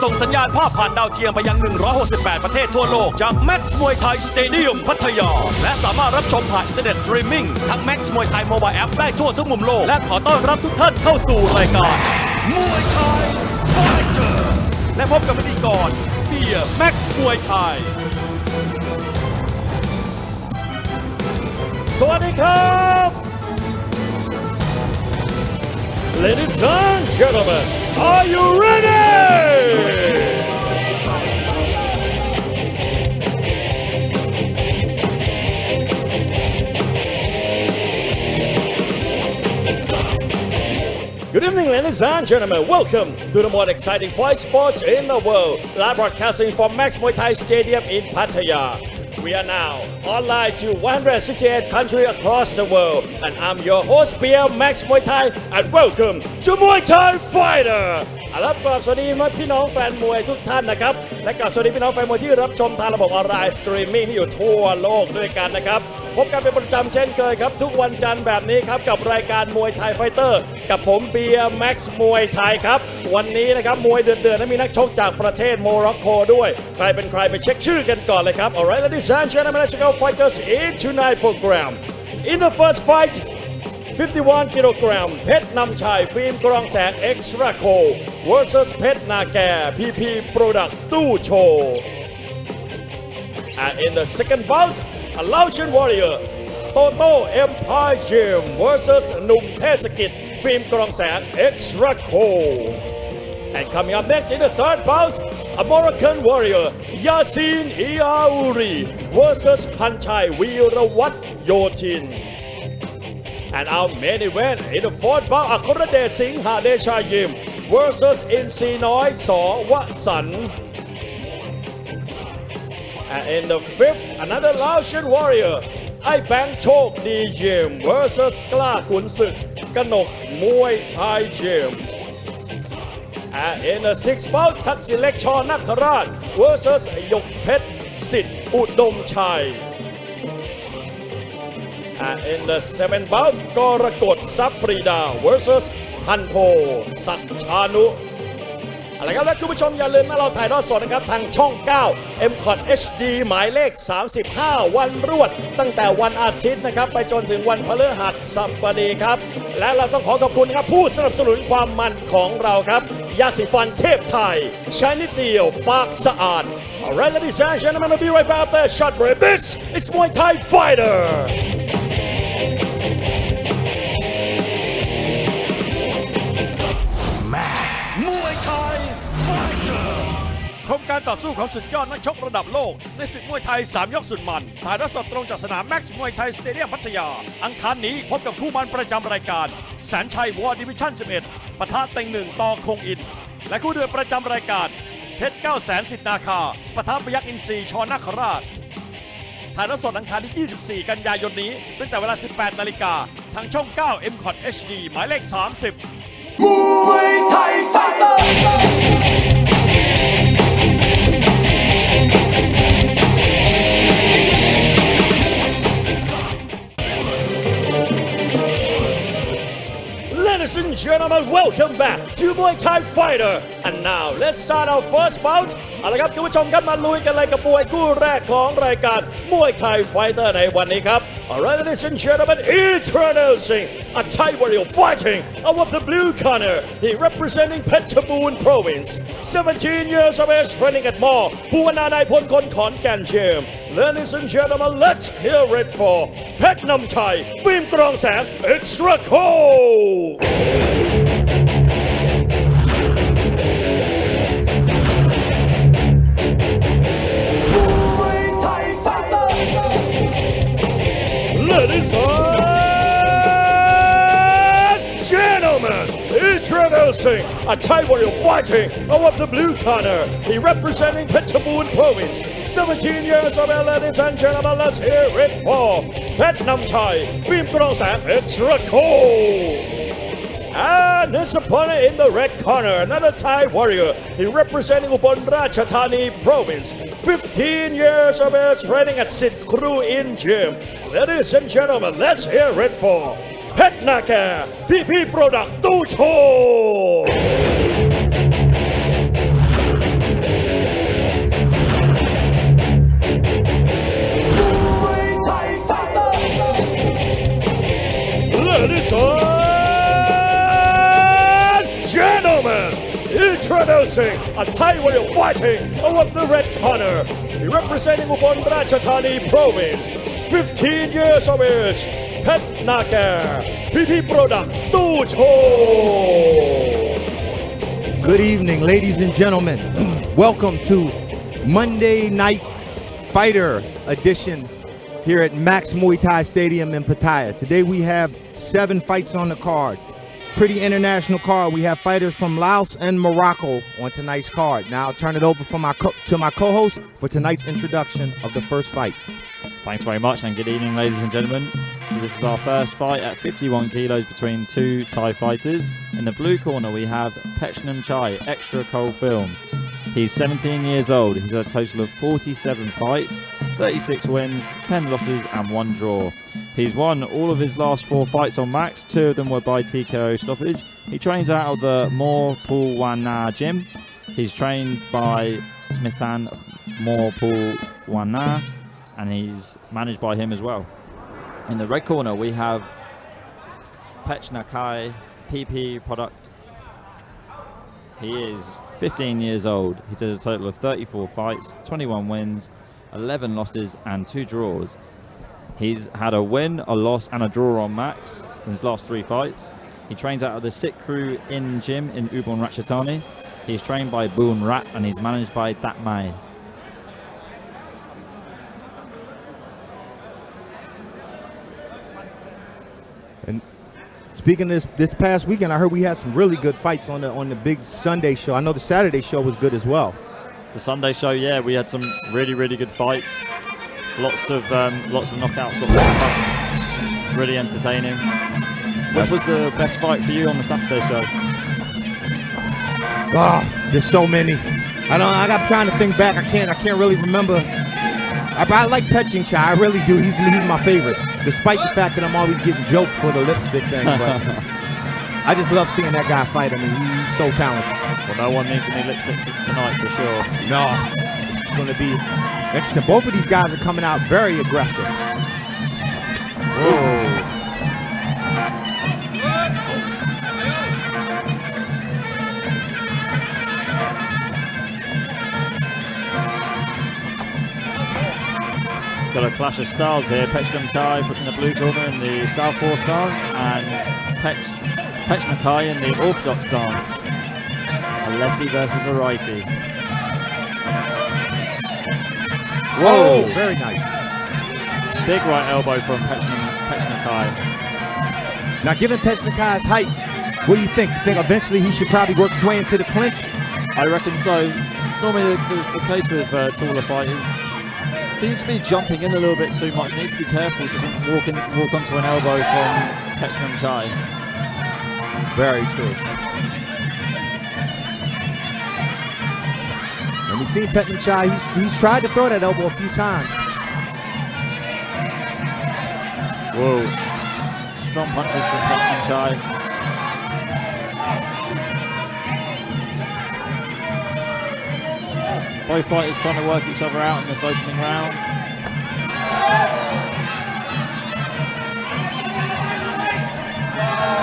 ส่งสัญญาณภาพผ่านดาวเทียมไปยัง 168 ประเทศทั่วโลกจาก MAX มวยไทยสเตเดียมพัทยาและสามารถรับชมผ่านอินเทอร์เน็ตสตรีมมิ่งทั้ง MAX มวยไทยโมบายแอปได้ทั่วทุกมุมโลกและขอต้อนรับทุกท่านเข้าสู่รายการมวยไทยไฟเตอร์และพบกับพิธีกรเบียร์ MAX มวยไทยสวัสดีครับ Ladies and gentlemen, are you ready? Good evening, ladies and gentlemen. Welcome to the most exciting fight sports in the world. Live broadcasting from MAX Muay Thai Stadium in Pattaya. We are now online to 168 countries across the world. And I'm your host, Pierre Max Muay Thai, and welcome to Muay Thai Fighter. รับกราบสวัสดีพี่น้องแฟนมวยทุกท่านนะครับและกราบสวัสดีพี่น้องแฟนมวยที่รับชมทางระบบออนไลน์สตรีมมิ่งที่อยู่ทั่วโลกด้วยกันนะครับพบกันเป็นประจำเช่นเคยครับทุกวันจันทร์แบบนี้ครับกับรายการมวยไทยไฟเตอร์กับผมเบียร์แม็กซ์มวยไทยครับวันนี้นะครับมวยเดือดๆและมีนักชกจากประเทศโมร็อกโกด้วยใครเป็นใครไปเช็คชื่อกันก่อนเลยครับ Alright, ladies and gentlemen, let's go fighters in tonight's program. In the first fight, 51 kilogram เพชรนำชัยฟิล์มกรองแสงเอ็กซ์ราโค versus เพชรนาแก PP โปรดตู้โชว์ And in the second bout, a Laotian warrior โตโต Empire Gym versus หนุ่มเทศกิจฟิล์มกรองแสงเอ็กซ์ราโค And coming up next in the third bout, a Moroccan warrior Yasin Iaouri versus พันชัยวีรวัฒน์โยธิน And our main event in the fourth bout, ครเดชสิงหเดชายยิม versus อินทรีน้อยสวสันต์ And in the fifth, another Laotian warrior ไอ้แบงโชคดียิม versus กล้าขุนศึกกนกมวยไทยยิม And in the sixth bout, ทักษิณเล็กชนาคราช versus หยกเพชรสิทธิ์อุดมชัย And in the seventh bout, กรกฎทรัพย์ปรีดา versus พันโทศักดิ์ชานุอะไรครับและคุณผู้ชมอย่าลืมนะเราถ่ายทอดสดนะครับทางช่อง 9 MCOT HD หมายเลข 35 วันรวดตั้งแต่วันอาทิตย์นะครับไปจนถึงวันพฤหัสบดีครับและเราต้องขอบคุณครับผู้สนับสนุนความมันของเราครับยาสีฟันเทพไทยใช้นิดเดียวปากสะอาด Alright, ladies and gentlemen, we'll be right back after a short break. This is Muay Thai Fighter.ชมการต่อสู้ของสุดยอดนักชกระดับโลกในศึกมวยไทย3ยกสุดมันถ่ายทอดสดตรงจากสนาม MAX มวยไทยสเตเดียมพัทยาอังคารนี้พบกับคู่มันประจำรายการแสนชัยวอร์ดิวิชั่น 11 ปะทะเต็งหนึ่งต่อคงอินและคู่เดือดประจำรายการเพชร 900,000 สิทธิ์นาคาปะทะพยัคฆ์อินทรีชนาคราชถ่ายทอดสดอังคารที่ 24 กันยายนนี้ตั้งแต่เวลา 18 นาฬิกาทางช่อง 9 MCOT HD หมายเลข 30 มวยไทยไฟเตอร์Ladies and gentlemen, welcome back to Muay Thai Fighter. And now let's start our first bout. เอาละครับคุณผู้ชมครับมาลุยกันเลยกับมวยคู่แรกของรายการมวยไทยไฟเตอร์ในวันนี้ครับ Alright, ladies and gentlemen, introducing a Thai warrior fighting out of the blue corner. He representing Petrabun Province. 17 years of age, training at Mall. ผู้ว่านานายพลคนขอนแก่นเชิม Ladies and gentlemen, let's hear it for เพชรนำชัยฟิล์มกรองแสง Extra Cold.Ladies and gentlemen, introducing a Thai warrior fighting out of the blue corner. He representing Petrabun Province. 17 years of age, ladies and gentlemen, let's hear it for เพชรนำชัยฟิล์มกรองแสง Extra Cold.And his opponent in the red corner, another Thai warrior. He representing Ubon Ratchathani Province. 15 years of age, training at Sit Kru In Gym. Ladies and gentlemen, let's hear it for เพชรนาแก PP โปรดตู้โชว์ Introducing a Thai warrior fighting over the red corner. Representing Ubon Ratchathani Province, 15 years of age, เพชรนาแก PP โปรดตู้โชว์ Good evening, ladies and gentlemen. Welcome to Monday Night Fighter edition here at MAX Muay Thai Stadium in Pattaya. Today we have 7 fights on the card. Pretty international card. We have fighters from Laos and Morocco on tonight's card. Now I'll turn it over to my co-host for tonight's introduction of the first fight. Thanks very much and good evening, ladies and gentlemen. So this is our first fight at 51 kilos between two Thai fighters. In the blue corner we have Phech Nam Chai, extra cold film. He's 17 years old. He's had a total of 47 fights, 36 wins, 10 losses and 1 draw. He's won all of his last 4 fights on Max. 2 of them were by TKO stoppage. He trains out of the Mor Pul Wan Na gym. He's trained by Smithan Mor Pul Wan Na and he's managed by him as well. In the red corner we have Phech Nakai, PP product. He is 15 years old. He's had a total of 34 fights, 21 wins, 11 losses and 2 draws. He's had a win, a loss and a draw on Max in his last 3 fights. He trains out of the Sikh Crew Inn gym in Ubon Ratchathani. He's trained by Boon Rat and he's managed by Dat Mai. And speaking of this past weekend, I heard we had some really good fights on the big Sunday show. I know the Saturday show was good as well. The Sunday show, yeah, we had some really good fights. Lots of knockouts, lots of fights. Really entertaining. Which was the best fight for you on the Saturday show? Oh, there's so many. I'm trying to think back. I can't really remember. I like Phech Nam Chai. I really do. He's my favorite. Despite the fact that I'm always getting joked for the lipstick thing, but I just love seeing that guy fight. I mean, he's so talented. Well, no one needs any lipstick tonight for sure. No, it's going to be interesting. Both of these guys are coming out very aggressive. Whoa. Got a clash of styles here. Phech Nam Chai in the blue corner in the southpaw stance and Phech Nakai in the orthodox stance. A lefty versus a righty. Whoa, very nice. Big right elbow from Phech Nakai. Now, given Phech Nakai's height, what do you think? You think eventually he should probably work his way into the clinch? I reckon so. It's normally the case with taller fighters. Seems to be jumping in a little bit too much. Needs to be careful. Doesn't walk onto an elbow from Phech Nam Chai. Very true. And we've seen Phech Nam Chai. He's tried to throw that elbow a few times. Whoa! Strong punches from Phech Nam Chai. Both fighters trying to work each other out in this opening round.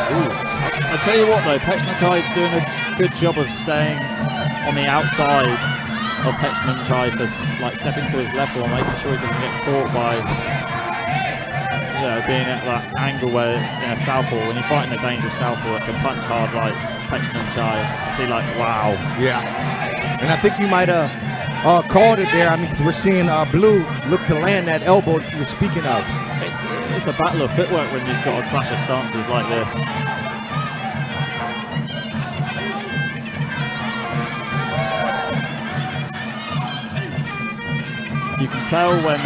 Ooh. I tell you what though, Phech Nakai is doing a good job of staying on the outside of Phech Nam Chai, so like stepping to his level and making sure he doesn't get caught by being at that angle where in a southpaw, when you're fighting a dangerous southpaw that can punch hard like Phech Nam Chai, see like wow. Yeah. And I think you might have called it there. I mean, we're seeing Blue look to land that elbow that you were speaking of. It's a battle of footwork when you've got a clash of stances like this. You can tell when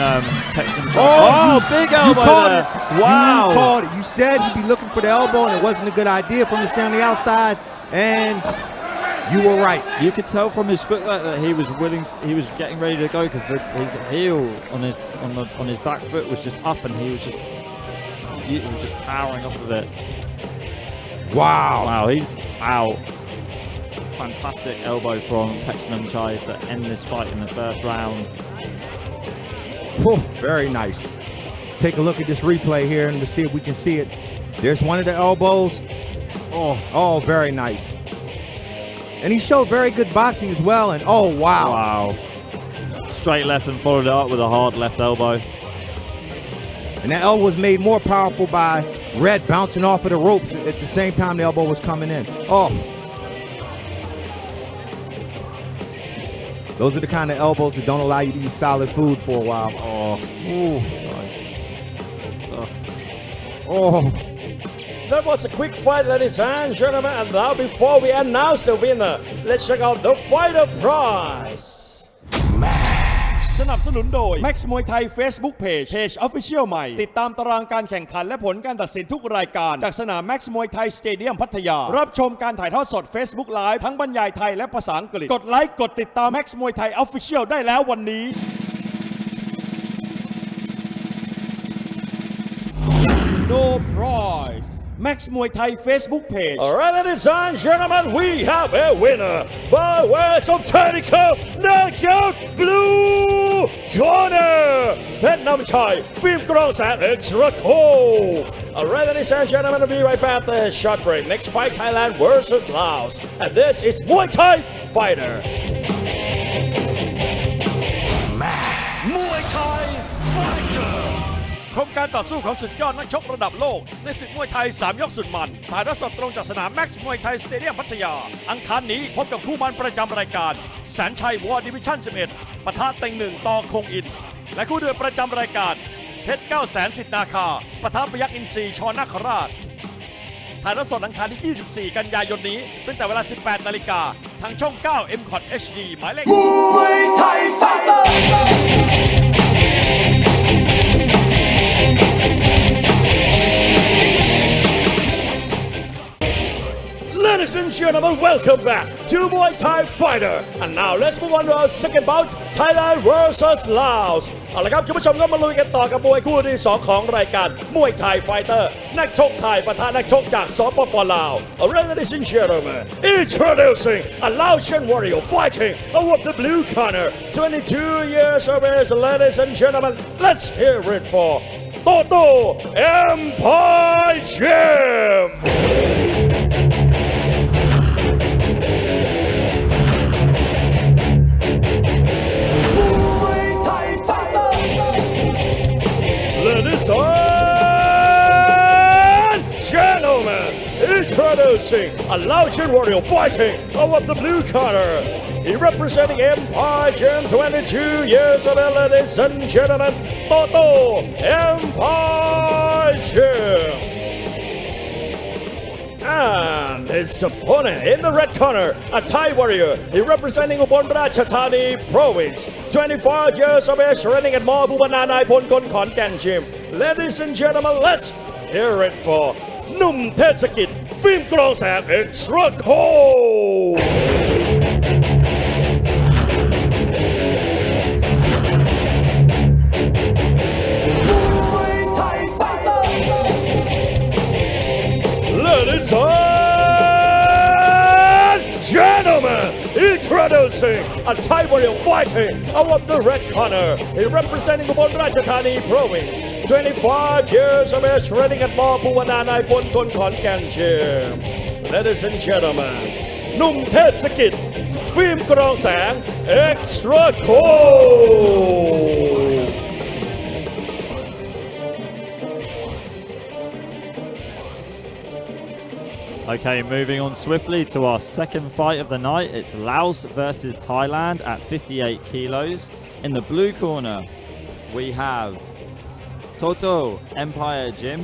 Phech Nam Chai. Oh, big elbow there! Wow! You called it. You said you'd be looking for the elbow, and it wasn't a good idea for him to stay on the outside, and you were right. You could tell from his footwork that he was getting ready to go because his heel on his back foot was just up and he was just powering off of it. Wow. He's out. Fantastic elbow from Phech Nam Chai to end this fight in the first round. Whew, very nice. Take a look at this replay here and to see if we can see it. There's one of the elbows. Oh, very nice. And he showed very good boxing as well. And oh, wow. Wow. Straight left and followed it up with a hard left elbow. And that elbow was made more powerful by Red bouncing off of the ropes at the same time the elbow was coming in. Oh. Those are the kind of elbows that don't allow you to eat solid food for a while. Oh. Ooh. Oh. That was a quick fight, ladies and gentlemen. And now, before we announce the winner, let's check out the fighter prize. สนับสนุนโดย Max มวยไทย Facebook Page Official ใหม่ติดตามตารางการแข่งขันและผลการตัดสินทุกรายการจากสนาม Max มวยไทยสเตเดียมพัทยารับชมการถ่ายทอดสด Facebook Live ทั้งบรรยายไทยและภาษาอังกฤษกดไลค์กดติดตาม Max มวยไทย Official ได้แล้ววันนี้ No prize Max Muay Thai Facebook page. Alright, ladies and gentlemen, we have a winner by words of technical knockout blue corner. เพชรนำชัยฟิล์มกรองแสง extra cold. Alright, ladies and gentlemen, we'll be right back after a short break. Next fight, Thailand versus Laos. And this is Muay Thai Fighter. Muay Thai Fighter.ชมการต่อสู้ของสุดยอดนักชกระดับโลกในศึกมวยไทย3ยกสุดมันถ่ายทอดสดตรงจากสนาม Max มวยไทยสเตเดียมพัทยาอังคารนี้พบกับคู่มันประจำรายการแสนชัยวอร์ดิวิชั่น11ปะทะเต็งหนึ่งต่อคงอินและคู่เดือดประจำรายการเพชร900,000สิทธิ์นาคาปะทะพยัคฆ์อินทรีชนาคราชถ่ายทอดสดอังคารที่24กันยายนนี้ตั้งแต่เวลา 18 นาฬิกาทางช่อง9 MCOT HD หมายเลขมวยไทยไฟเตอร์Ladies and gentlemen, welcome back to Muay Thai Fighter. And now let's move on to our second bout, Thailand versus Laos. เอาละครับคุณผู้ชมก็มาลุยกันต่อกับมวยคู่ที่2ของรายการมวยไทยไฟเตอร์นักชกไทยปะทะนักชกจากสปป.ลาว Alright, ladies and gentlemen, introducing a Laotian warrior fighting over the blue corner, 22 years of age. Ladies and gentlemen, let's hear it forโตโต Empire Gym. Ladies and gentlemen, introducing a Laotian warrior fighting over the blue corner. He representing Empire Gym, 22 years of age, ladies and gentlemen, Toh Toh Empire Gym. And his opponent in the red corner, a Thai warrior. He representing Ubon Ratchathani Province, 25 years of age, training at Mall Bhuvananai Phonkhon Khon Kaen Gym. Ladies and gentlemen, let's hear it for หนุ่มเทศกิจฟิล์มกรองแสง extra cold. Ladies and gentlemen, introducing a Thai warrior fighting out of the red corner. He representing Ubon Ratchathani Province, 25 years of age, training at Mall Bhuvananai Phonkhon Khon Kaen Gym. Ladies and gentlemen, หนุ่มเทศกิจฟิล์มกรองแสง extra cold. Okay, moving on swiftly to our second fight of the night. It's Laos versus Thailand at 58 kilos. In the blue corner, we have Toh Toh Empire Gym.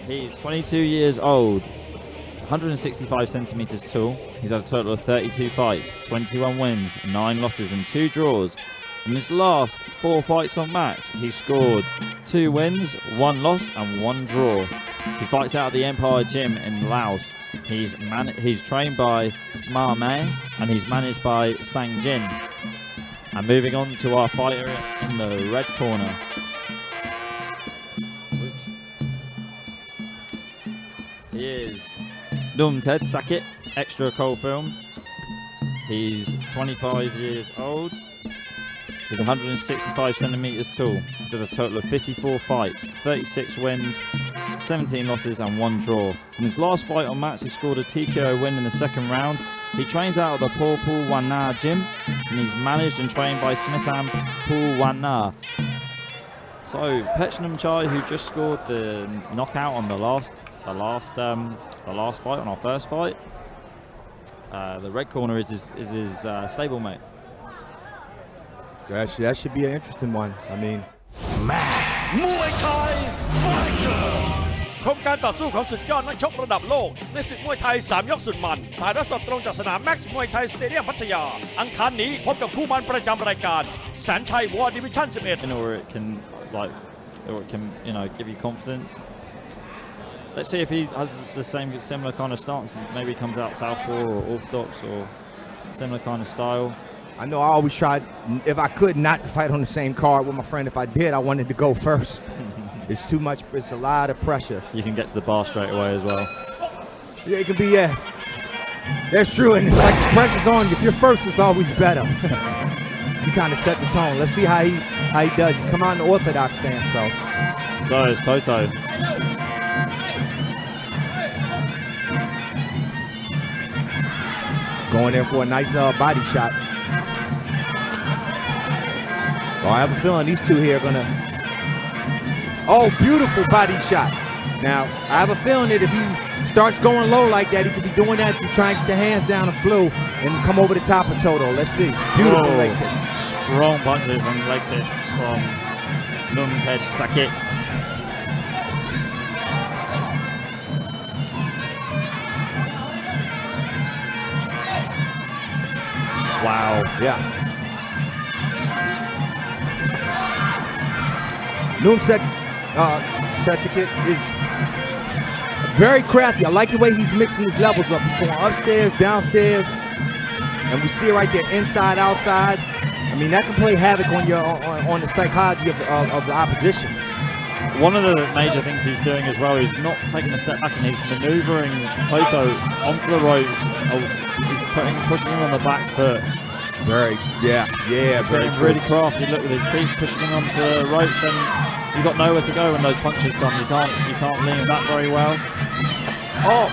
He's 22 years old, 165 centimeters tall. He's had a total of 32 fights, 21 wins, 9 losses and 2 draws. In his last 4 fights on Max, he scored 2 wins, 1 loss and 1 draw. He fights out at the Empire Gym in Laos. He's trained by Smar May and he's managed by Sang Jin. And moving on to our fighter in the red corner. He is Numted Sakit, extra cold film. He's 25 years old. He's 165 centimeters tall. He's had a total of 54 fights, 36 wins, 17 losses and 1 draw. In his last fight on Mats, he scored a TKO win in the second round. He trains out of the Paul Wan Na gym, and he's managed and trained by Smitham Paul Wan Na. So Phech Nam Chai, who just scored the knockout on the last fight, on our first fight. The red corner is his stablemate. That should be an interesting one. I mean, Muay Thai Fighter ชมการต่อสู้ของสุดยอดนักชกระดับโลกในศึกมวยไทย3ยกสุดมันถ่ายทอดสดตรงจากสนาม MAX มวยไทยสเตเดียมพัทยาอังคารนี้พบกับคู่มันประจำรายการแสนชัยวอร์ดิวิชั่น11 Or it can give you confidence. Let's see if he has the similar kind of stance. Maybe he comes out southpaw or orthodox or similar kind of style. I know I always tried, if I could, not to fight on the same card with my friend. If I did, I wanted to go first. It's too much. It's a lot of pressure. You can get to the bar straight away as well. Yeah, it could be. Yeah, that's true. And like the pressure's on, if you're first, it's always better. You kind of set the tone. Let's see how he does. He's come out in the orthodox stance. So is Toto. Going in for a nice body shot. Oh, I have a feeling these two here are gonna. Oh, beautiful body shot. Now, I have a feeling that if he starts going low like that, he could be doing that to try and get the hands down of Blue and come over the top of Toto. Let's see. Beautiful leg kick. Strong punches and leg kick from Untitled Chapter. Wow. Yeah. Noomsek is very crafty. I like the way he's mixing his levels up. He's going upstairs, downstairs, and we see it right there, inside, outside. I mean, that can play havoc on the psychology of the opposition. One of the major things he's doing as well is not taking a step back, and he's maneuvering Toto onto the ropes. He's pushing him on the back foot. He's very really crafty look with his teeth, pushing him onto the ropes. Then you've got nowhere to go when those punches come. You can't lean back very well. Oh,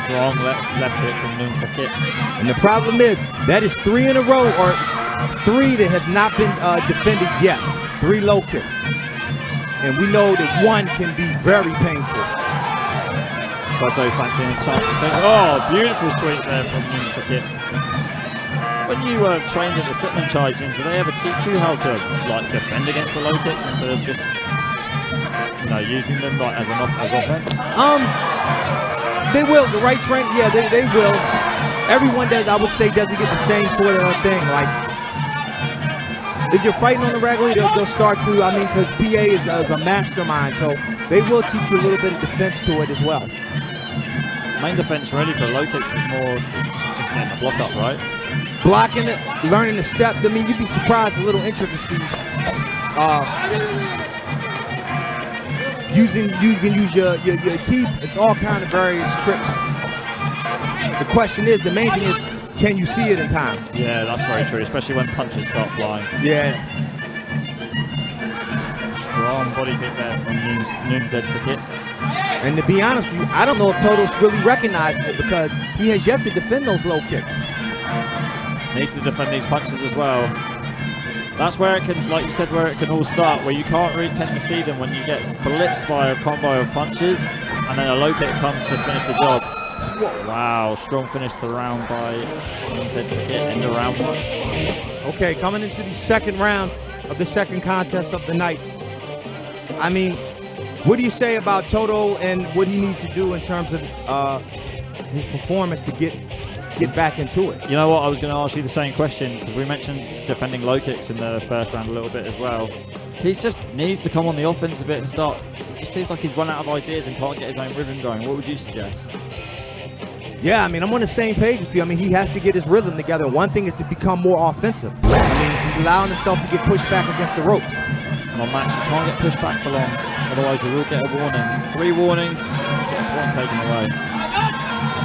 strong left kick from Untitled. And the problem is that is 3 in a row, or 3 that have not been defended yet. 3 low kicks, and we know that 1 can be very painful. Toto fancying a chance. Oh, beautiful sweep there from Untitled. When you trained at the Sitman Chai gym, do they ever teach you how to defend against the low kicks instead of just using them as offense? They will. The right train, yeah, they will. Everyone does, I would say, doesn't get the same sort of thing. Like if you're fighting on the regular, they'll start to. I mean, because PA is a mastermind, so they will teach you a little bit of defense to it as well. Main defense really for low kicks is more just getting the block up, right? Blocking it, learning the step. I mean, you'd be surprised the little intricacies. You can use your teeth. It's all kind of various tricks. The question is, the main thing is, can you see it in time? Yeah, that's very true, especially when punches start flying. Yeah. Strong body kick there from Untitled. And to be honest with you, I don't know if Toto's really recognizing it because he has yet to defend those low kicks. Needs to defend these punches as well. That's where it can, like you said, where it can all start, where you can't really tend to see them when you get blitzed by a combo of punches and then a low kick comes to finish the job. Wow, strong finish to the round by Untitled in the round 1. Okay, coming into the second round of the second contest of the night. I mean, what do you say about Toto and what he needs to do in terms of his performance to get back into it? You know what, I was going to ask you the same question because we mentioned defending low kicks in the first round a little bit as well. He just needs to come on the offense a bit and start. It just seems like he's run out of ideas and can't get his own rhythm going. What would you suggest? Yeah, I mean, I'm on the same page with you. I mean, he has to get his rhythm together. One thing is to become more offensive. I mean, he's allowing himself to get pushed back against the ropes. And on Max, you can't get pushed back for long. Otherwise, you will get a warning. 3 warnings, get a point taken away.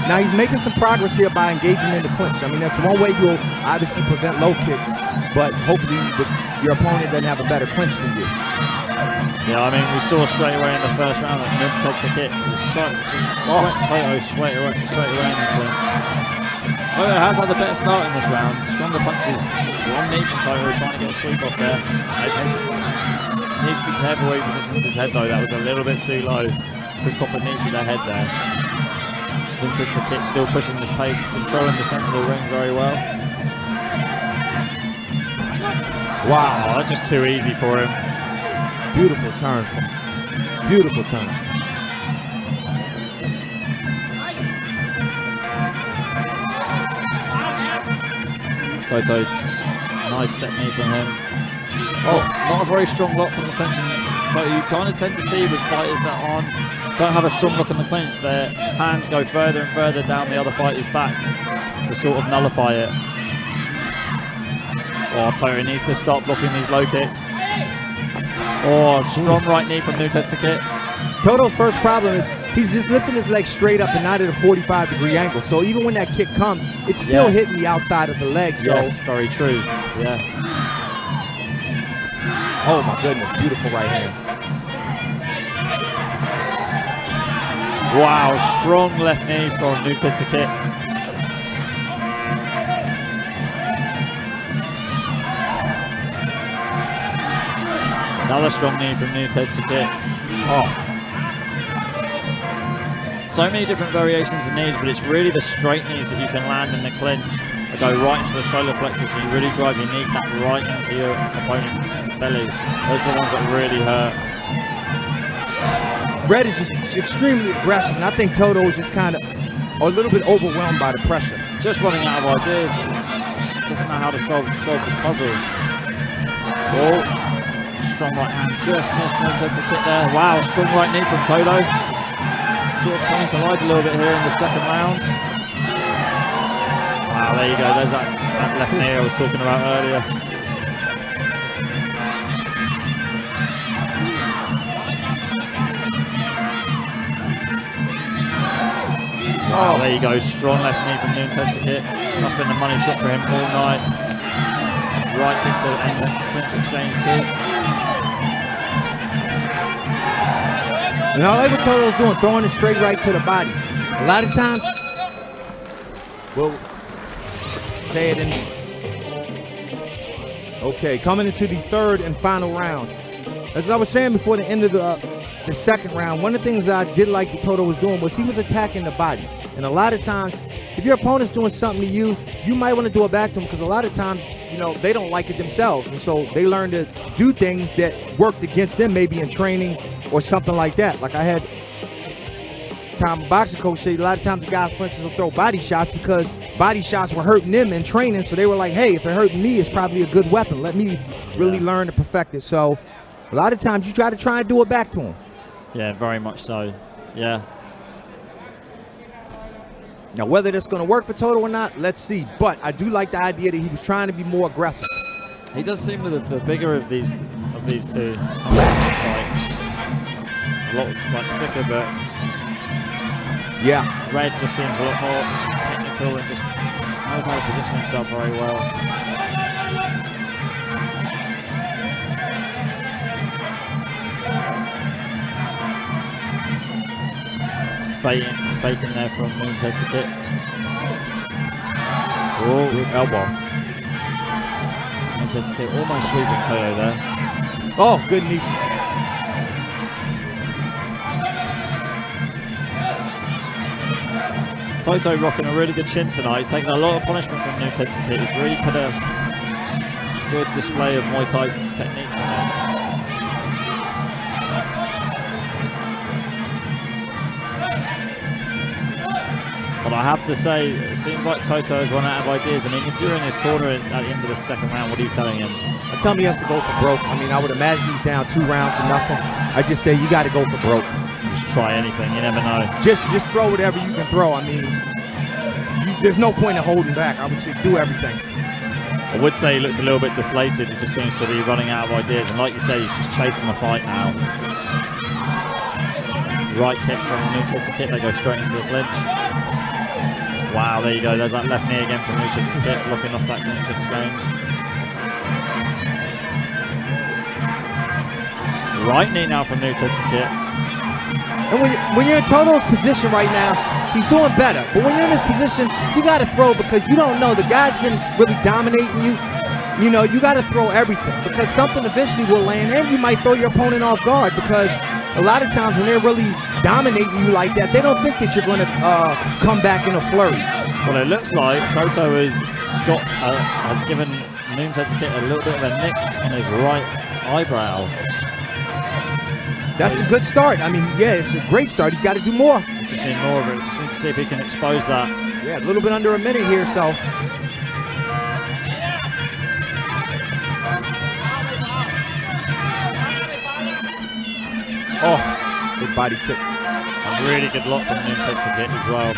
Now he's making some progress here by engaging in the clinch. I mean, that's one way you'll obviously prevent low kicks, but hopefully your opponent doesn't have a better clinch than you. Yeah, I mean, we saw straight away in the first round that Nuntet's kick was Toto straight away in the clinch. Toto has had a better start in this round. Stronger punches. One knee from Toto trying to get a sweep off there. Needs to be careful where he positions his head though. That was a little bit too low. Good copper knee to the head there. Nuntet's kick still pushing this pace, controlling the centre of the ring very well. Wow, that's just too easy for him. Beautiful turn. Beautiful turn. Toto, nice step knee from him. Oh, not a very strong lock from the clinch. So you kind of tend to see with fighters that don't have a strong lock in the clinch, their hands go further and further down the other fighter's back to sort of nullify it. Oh, Toto needs to stop blocking these low kicks. Oh, strong right knee from Nuntet's kick. Toto's first problem is he's just lifting his leg straight up and not at a 45-degree angle. So even when that kick comes, it's still hitting the outside of the leg. So. Yes, very true. Yeah. Oh my goodness, beautiful right hand. Wow, strong left knee from Nuntet's kick. Another strong knee from Nuntet's kick. Oh. So many different variations of knees, but it's really the straight knees that you can land in the clinch that go right into the solar plexus, so you really drive your kneecap right into your opponent's belly. Those are the ones that really hurt. Red is just extremely aggressive, and I think Toto is just kind of a little bit overwhelmed by the pressure. Just running out of ideas. Doesn't know how to solve this puzzle. Oh, strong right hand, just missed Nuntet's kick there. Wow, strong right knee from Toto. Sort of coming to life a little bit here in the second round. Wow, there you go. There's that left knee I was talking about earlier. Wow, there you go. Strong left knee from Nuntet's kick. Must have been the money shot for him all night. Right kick to end the clinch exchange too. And I like what Toto's doing, throwing it straight right to the body. A lot of times, we'll say it in. Okay, coming into the third and final round. As I was saying before the end of the second round, one of the things I did like that Toto was doing was he was attacking the body. And a lot of times, if your opponent's doing something to you, you might want to do it back to them because a lot of times, you know, they don't like it themselves. And so they learn to do things that worked against them maybe in training or something like that. Like I had Tom, boxing coach, say a lot of times the guys, for instance, will throw body shots because body shots were hurting them in training. So they were like, hey, if it hurting me, it's probably a good weapon. Let me really learn to perfect it. So a lot of times you try and do it back to them. Yeah, very much so. Yeah. Now, whether that's going to work for Toto or not, let's see. But I do like the idea that he was trying to be more aggressive. He does seem the bigger of these two. A lot thicker, but yeah, Red just seems a lot more technical and just knows how to position himself very well. Faking there from Nuntet's kick. Oh, elbow. Nuntet's kick almost sweeping Toto there. Oh, good knee. Toto rocking a really good chin tonight. He's taken a lot of punishment from Nuntet's kick. He's really put a good display of Muay Thai technique tonight. But I have to say, it seems like Toto has run out of ideas. I mean, if you're in his corner at the end of the second round, what are you telling him? I tell him he has to go for broke. I mean, I would imagine he's down 2 rounds to nothing. I just say you got to go for broke. Just try anything. You never know. Just throw whatever you can throw. I mean, there's no point in holding back. I would say do everything. I would say he looks a little bit deflated. He just seems to be running out of ideas. And like you say, he's just chasing the fight now. Right kick from Nuntet's kick. They go straight into the clinch. Wow, there you go. There's that left knee again from Nuntet's kick, blocking off that clinch exchange. Right knee now from New Kit. And when you're in Toto's position right now, he's doing better. But when you're in this position, you got to throw because you don't know. The guy's been really dominating you. You know, you got to throw everything because something eventually will land and you might throw your opponent off guard because a lot of times when they're really dominating you like that, they don't think that you're going to come back in a flurry. Well, it looks like Toto has given New Kit a little bit of a nick on his right eyebrow. That's a good start. I mean, yeah, it's a great start. He's got to do more. Just need more of it. Just need to see if he can expose that. Yeah, a little bit under a minute here, so. Oh, good body kick. A really good lot from New Kit as well.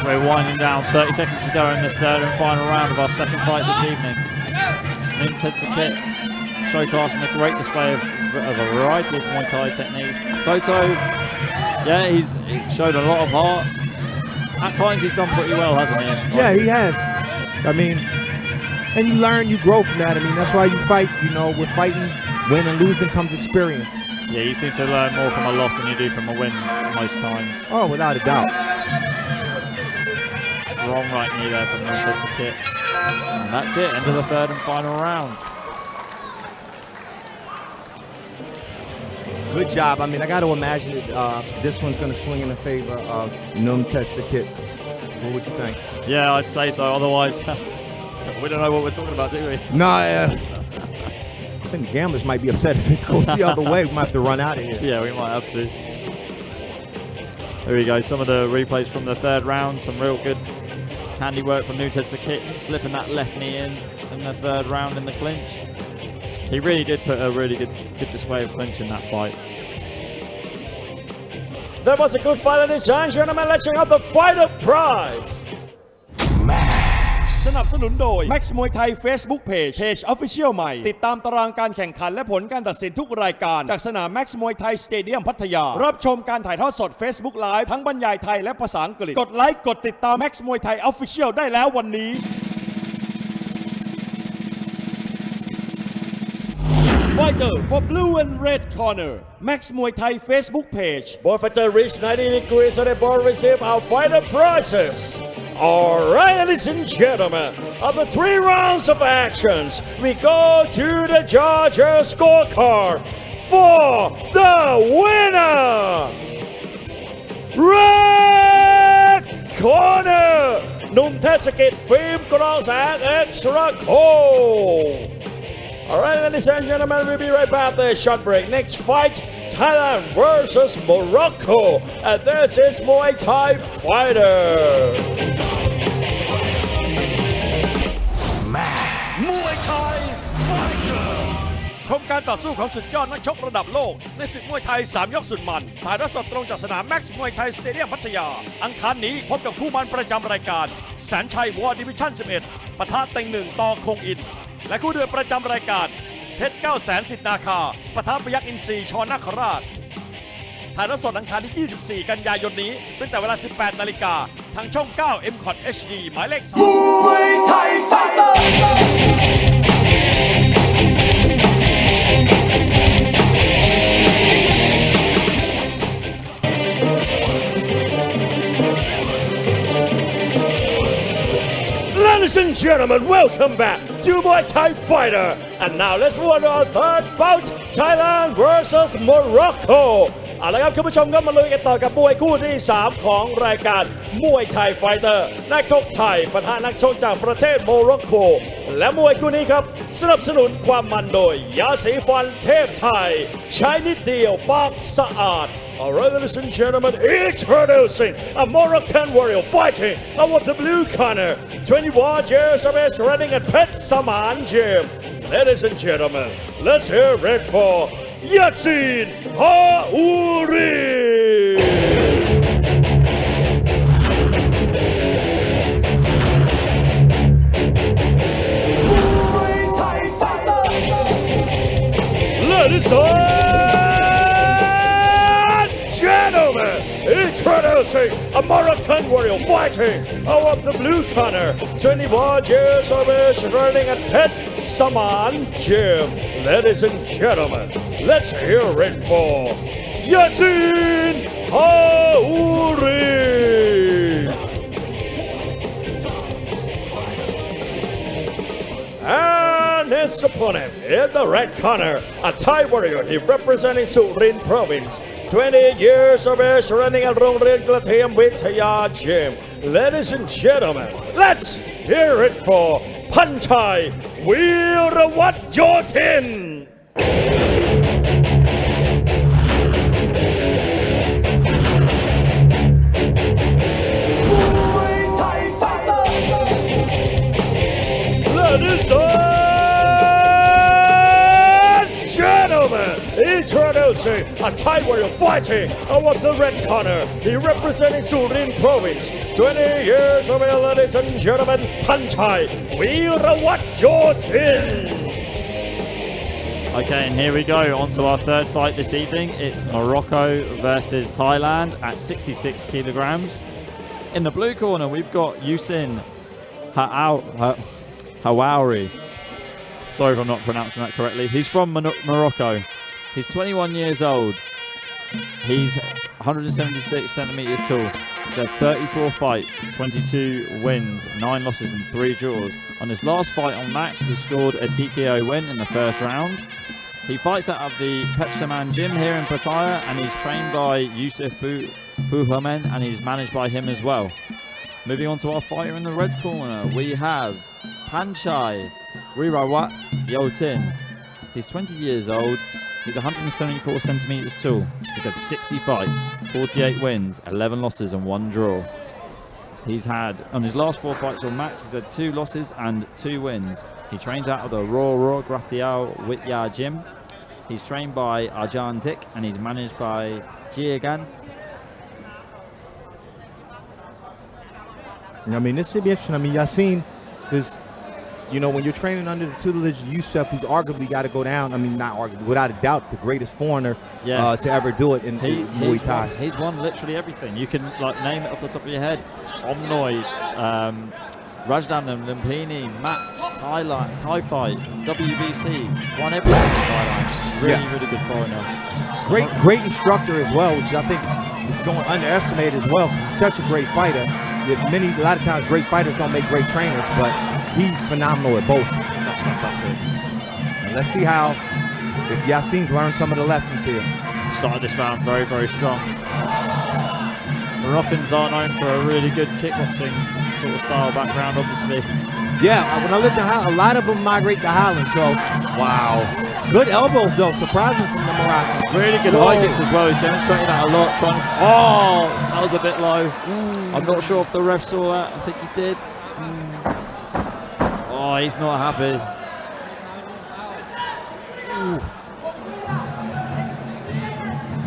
We're winding down. 30 seconds to go in this third and final round of our second fight this evening. New Kit showcasing a great display of a variety of Muay Thai techniques. Toto, yeah, he's showed a lot of heart. At times he's done pretty well, hasn't he? Yeah, he has. I mean, and you learn, you grow from that. I mean, that's why you fight. You know, with fighting, win and losing comes experience. Yeah, you seem to learn more from a loss than you do from a win most times. Oh, without a doubt. Strong right knee there from New Kit. And that's it, end of the third and final round. Good job. I mean, I got to imagine that this one's going to swing in the favor of Kit. What would you think? Yeah, I'd say so. Otherwise, we don't know what we're talking about, do we? No, I think the gamblers might be upset if it goes the other way. We might have to run out of here. Yeah, we might have to. There we go. Some of the replays from the third round. Some real good handiwork from New Kit, slipping that left knee in the third round in the clinch. He really did put a really good display of clinch in that fight. That was a good fight, ladies and gentlemen. Let's check out the fighter prize. สนับสนุนโดย Max มวยไทย Facebook Page Official ใหม่ติดตามตารางการแข่งขันและผลการตัดสินทุกรายการจากสนาม Max มวยไทยสเตเดียมพัทยารับชมการถ่ายทอดสด Facebook Live ทั้งบรรยายไทยและภาษาอังกฤษกดไลค์กดติดตาม Max มวยไทย Official ได้แล้ววันนี้ Fighter for blue and red corner Max Muay Thai Facebook page. Both fighter reach 90 degrees and they both receive our fighter prizes. Alright, ladies and gentlemen, after 3 rounds of actions, we go to the judges' scorecard for the winner. Red corner หนุ่มเทศกิจฟิล์มกรองแสง Extra Cold. Alright, ladies and gentlemen, we'll be right back after a short break. Next fight, Thailand versus Morocco. And this is Muay Thai Fighter. Muay Thai Fighter ชมการต่อสู้ของสุดยอดนักชกระดับโลกในศึกมวยไทย3ยกสุดมันถ่ายทอดสดตรงจากสนาม Max มวยไทยสเตเดียมพัทยาอังคารนี้พบกับคู่มันประจำรายการแสนชัยวอร์ดิวิชั่น 11 ปะทะเต็งหนึ่งต่อคงอินและคู่เดือดประจำรายการเพชร 900,000 สิทธิ์นาคาปะทะพยัคฆ์อินทรีย์ช.นาคราชถ่ายทอดสดอังคารที่ 24 กันยายนนี้ตั้งแต่เวลา 18 นาฬิกาทางช่อง 9 MCOT HD หมายเลข 3 Muay Thai Fighter Ladies and gentlemen, welcome back to Muay Thai Fighter. And now let's move on to our third bout, Thailand versus Morocco. เอาละครับคุณผู้ชมก็มาลุยกันต่อกับมวยคู่ที่ 3 ของรายการมวยไทยไฟเตอร์นักชกไทยปะทะนักชกจากประเทศโมร็อกโกและมวยคู่นี้ครับสนับสนุนความมันโดยยาสีฟันเทพไทยใช้นิดเดียวปากสะอาด Alright, ladies and gentlemen, introducing a Moroccan warrior fighting out the blue corner, 21 years of age, running at Pet Saman Gym. Ladies and gentlemen, let's hear it for Yassin Haouri. Muay Thai Fighter Ladies and gentlemen, introducing introducing a Moroccan warrior fighting out of the blue corner. 21 years of age, running at Pet Saman Gym. Ladies and gentlemen, let's hear it for Yasin Haouri. And his opponent in the red corner, a Thai warrior. He representing Surin Province. 20 years of age, running at Rongren Glateam Vitaya Gym. Ladies and gentlemen, let's hear it for Panchai Weerawat Yotin. Muay Thai fighter. Ladies and gentlemen, introducing a Thai warrior fighting out of the red corner. He representing Surin Province. 20 years of age, ladies and gentlemen, Panchai Weerawat Yotin. Okay, and here we go on to our third fight this evening. It's Morocco versus Thailand at 66 kilograms. In the blue corner, we've got Yasin Haouri. Sorry if I'm not pronouncing that correctly. He's from Morocco. He's 21 years old. He's 176 centimeters tall. He's had 34 fights, 22 wins, 9 losses and 3 draws. On his last fight on Max, he scored a TKO win in the first round. He fights out of the Pechaman Gym here in Pattaya, and he's trained by Yusuf Buhamen, and he's managed by him as well. Moving on to our fighter in the red corner, we have Panchai Weerawat Yotin. He's 20 years old. He's 174 centimeters tall. He's had 60 fights, 48 wins, 11 losses and 1 draw. He's had, on his last 4 fights on Max, he's had 2 losses and 2 wins. He trains out of the Raw Gratiao Witya Gym. He's trained by Arjan Dik, and he's managed by Jiagan. I mean, this should be interesting. I mean, Yasin is, you know, when you're training under the tutelage of Yusuf, who's arguably got to go down. I mean, not arguably, without a doubt, the greatest foreigner to ever do it in Muay Thai. He's won literally everything. You can like name it off the top of your head. Omnoy, Rajdamnam, Lumpini, Max, Thailand, Thai Fight, WBC. Won everything in Thailand. Really good foreigner. Great instructor as well, which I think is going underestimated as well. He's such a great fighter. A lot of times great fighters don't make great trainers, but he's phenomenal at both. That's fantastic. And let's see how, if Yasin's learned some of the lessons here. Started this round very strong. Moroccans are known for a really good kickboxing sort of style background, obviously. Yeah, when I lived in Highland, a lot of them migrate to Highland, so. Wow. Good elbows, though, surprising from the Moroccans. Really good high kicks as well. He's demonstrating that a lot. Oh, that was a bit low. I'm not sure if the ref saw that. I think he did. Oh, he's not happy.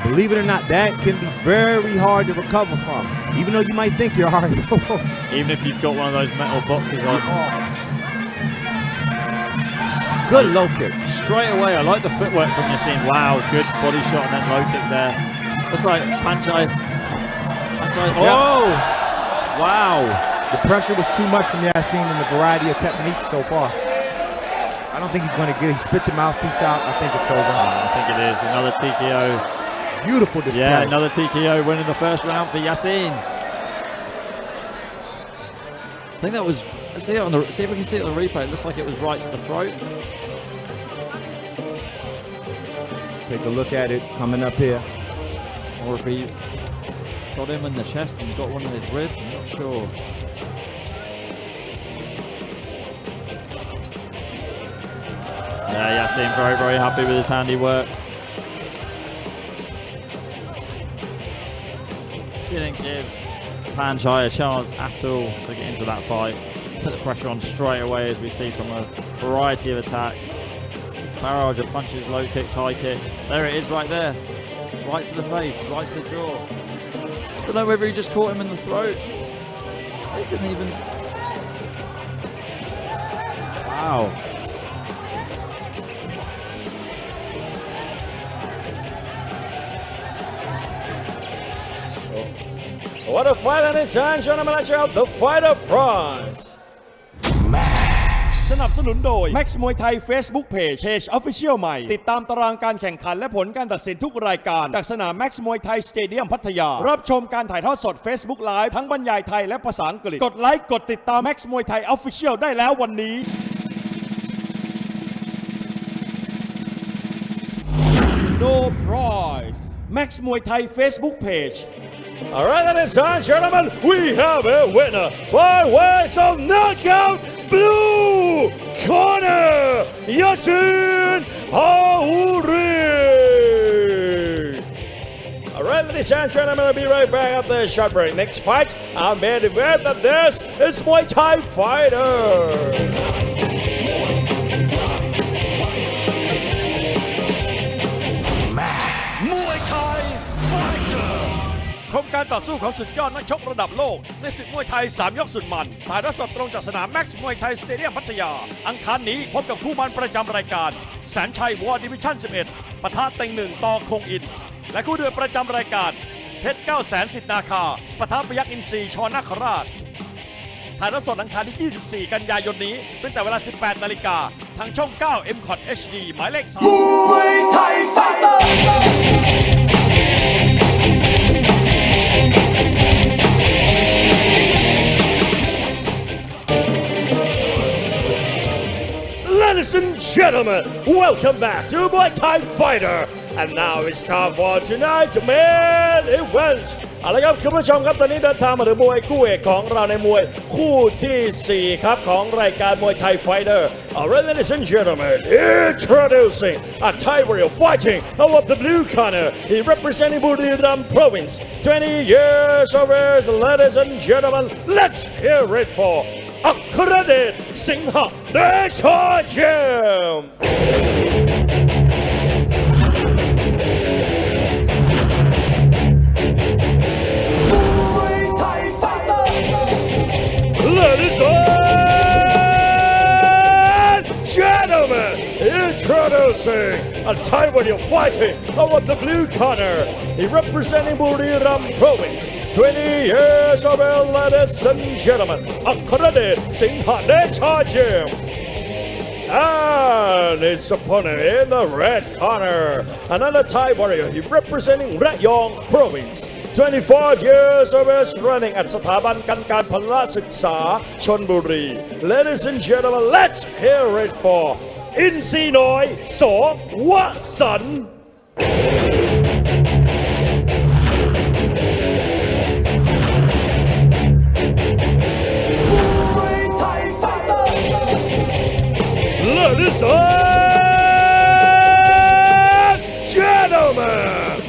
Believe it or not, that can be very hard to recover from. Even though you might think you're hard. Even if you've got one of those metal boxes on. Good low kick. Straight away, I like the footwork from Yasin. Wow, good body shot and then low kick there. It's like Panchai. Oh! Wow. The pressure was too much from Yasin in the variety of techniques so far. I don't think he's going to get it. He spit the mouthpiece out. I think it's over. I think it is. Another TKO. Beautiful display. Yeah, another TKO win in the first round for Yasin. I think that was. Let's see it on the. See if we can see it on the replay. It looks like it was right to the throat. Take a look at it coming up here. Or if he got him in the chest and got one of his ribs. I'm not sure. Yeah, Yasin very happy with his handiwork. Didn't give Panchai a chance at all to get into that fight. Put the pressure on straight away, as we see from a variety of attacks. Barrage of punches, low kicks, high kicks. There it is right there. Right to the face, right to the jaw. Don't know whether he just caught him in the throat. He didn't even... Wow. for the fight, ladies and gentlemen, let's check out the fighter prize. สนับสนุนโดย Max มวยไทย Facebook Page Official ใหม่ติดตามตารางการแข่งขันและผลการตัดสินทุกรายการจากสนาม Max มวยไทยสเตเดียมพัทยารับชมการถ่ายทอดสด Facebook Live ทั้งบรรยายไทยและภาษาอังกฤษกดไลค์กดติดตาม Max มวยไทย Official ได้แล้ววันนี้ No prize Max มวยไทย Facebook Page All right, ladies and gentlemen, we have a winner by ways of knockout, blue corner, Yasin Auri. All right, ladies and gentlemen, I'll be right back after the short break. Next fight, I'm made aware that this is Muay Thai fighter. Muay Thai fighter. ชมการต่อสู้ของสุดยอดนักชกระดับโลกในศึกมวยไทย3ยกสุดมันถ่ายทอดสดตรงจากสนาม Max มวยไทยสเตเดียมพัทยาอังคารนี้พบกับคู่มันประจำรายการแสนชัยวอร์ดิวิชั่น11ปะทะเต็งหนึ่งต่อคงอินและคู่เดือดประจำรายการเพชร900,000สิทธิ์นาคาปะทะพยัคฆ์อินทรีชนาคราชถ่ายทอดสดอังคารที่24กันยายนนี้ตั้งแต่เวลา 18 นาฬิกาทางช่อง 9 MCOT HD หมายเลข 3 Muay Thai fighter Ladies and gentlemen, welcome back to Muay Thai Fighter. And now it's time for tonight's main event. เอาละครับคุณผู้ชมครับตอนนี้เดินทางมาถึงมวยคู่เอกของเราในมวยคู่ที่ 4 ครับของรายการมวยไทย Fighter. Alright, ladies and gentlemen, introducing a Thai warrior fighting out of the blue corner. He representing Buriram Province. 20 years of age, ladies and gentlemen. Let's hear it for อัครเดชสิงหเดชเยี่ยม Muay Thai fighter Ladies and gentlemen, introducing a Thai warrior fighting out of the blue corner. He representing Buriram Province. 20 years of age, ladies and gentlemen. อัครเดชสิงหเดชเยี่ยม And his opponent in the red corner, another Thai warrior. He representing Rayong Province. 24 years of age, running at สถาบันการพละศึกษาชลบุรี Ladies and gentlemen, let's hear it for อินทรีน้อยสวสันต์ Muay Thai fighter Ladies and gentlemen,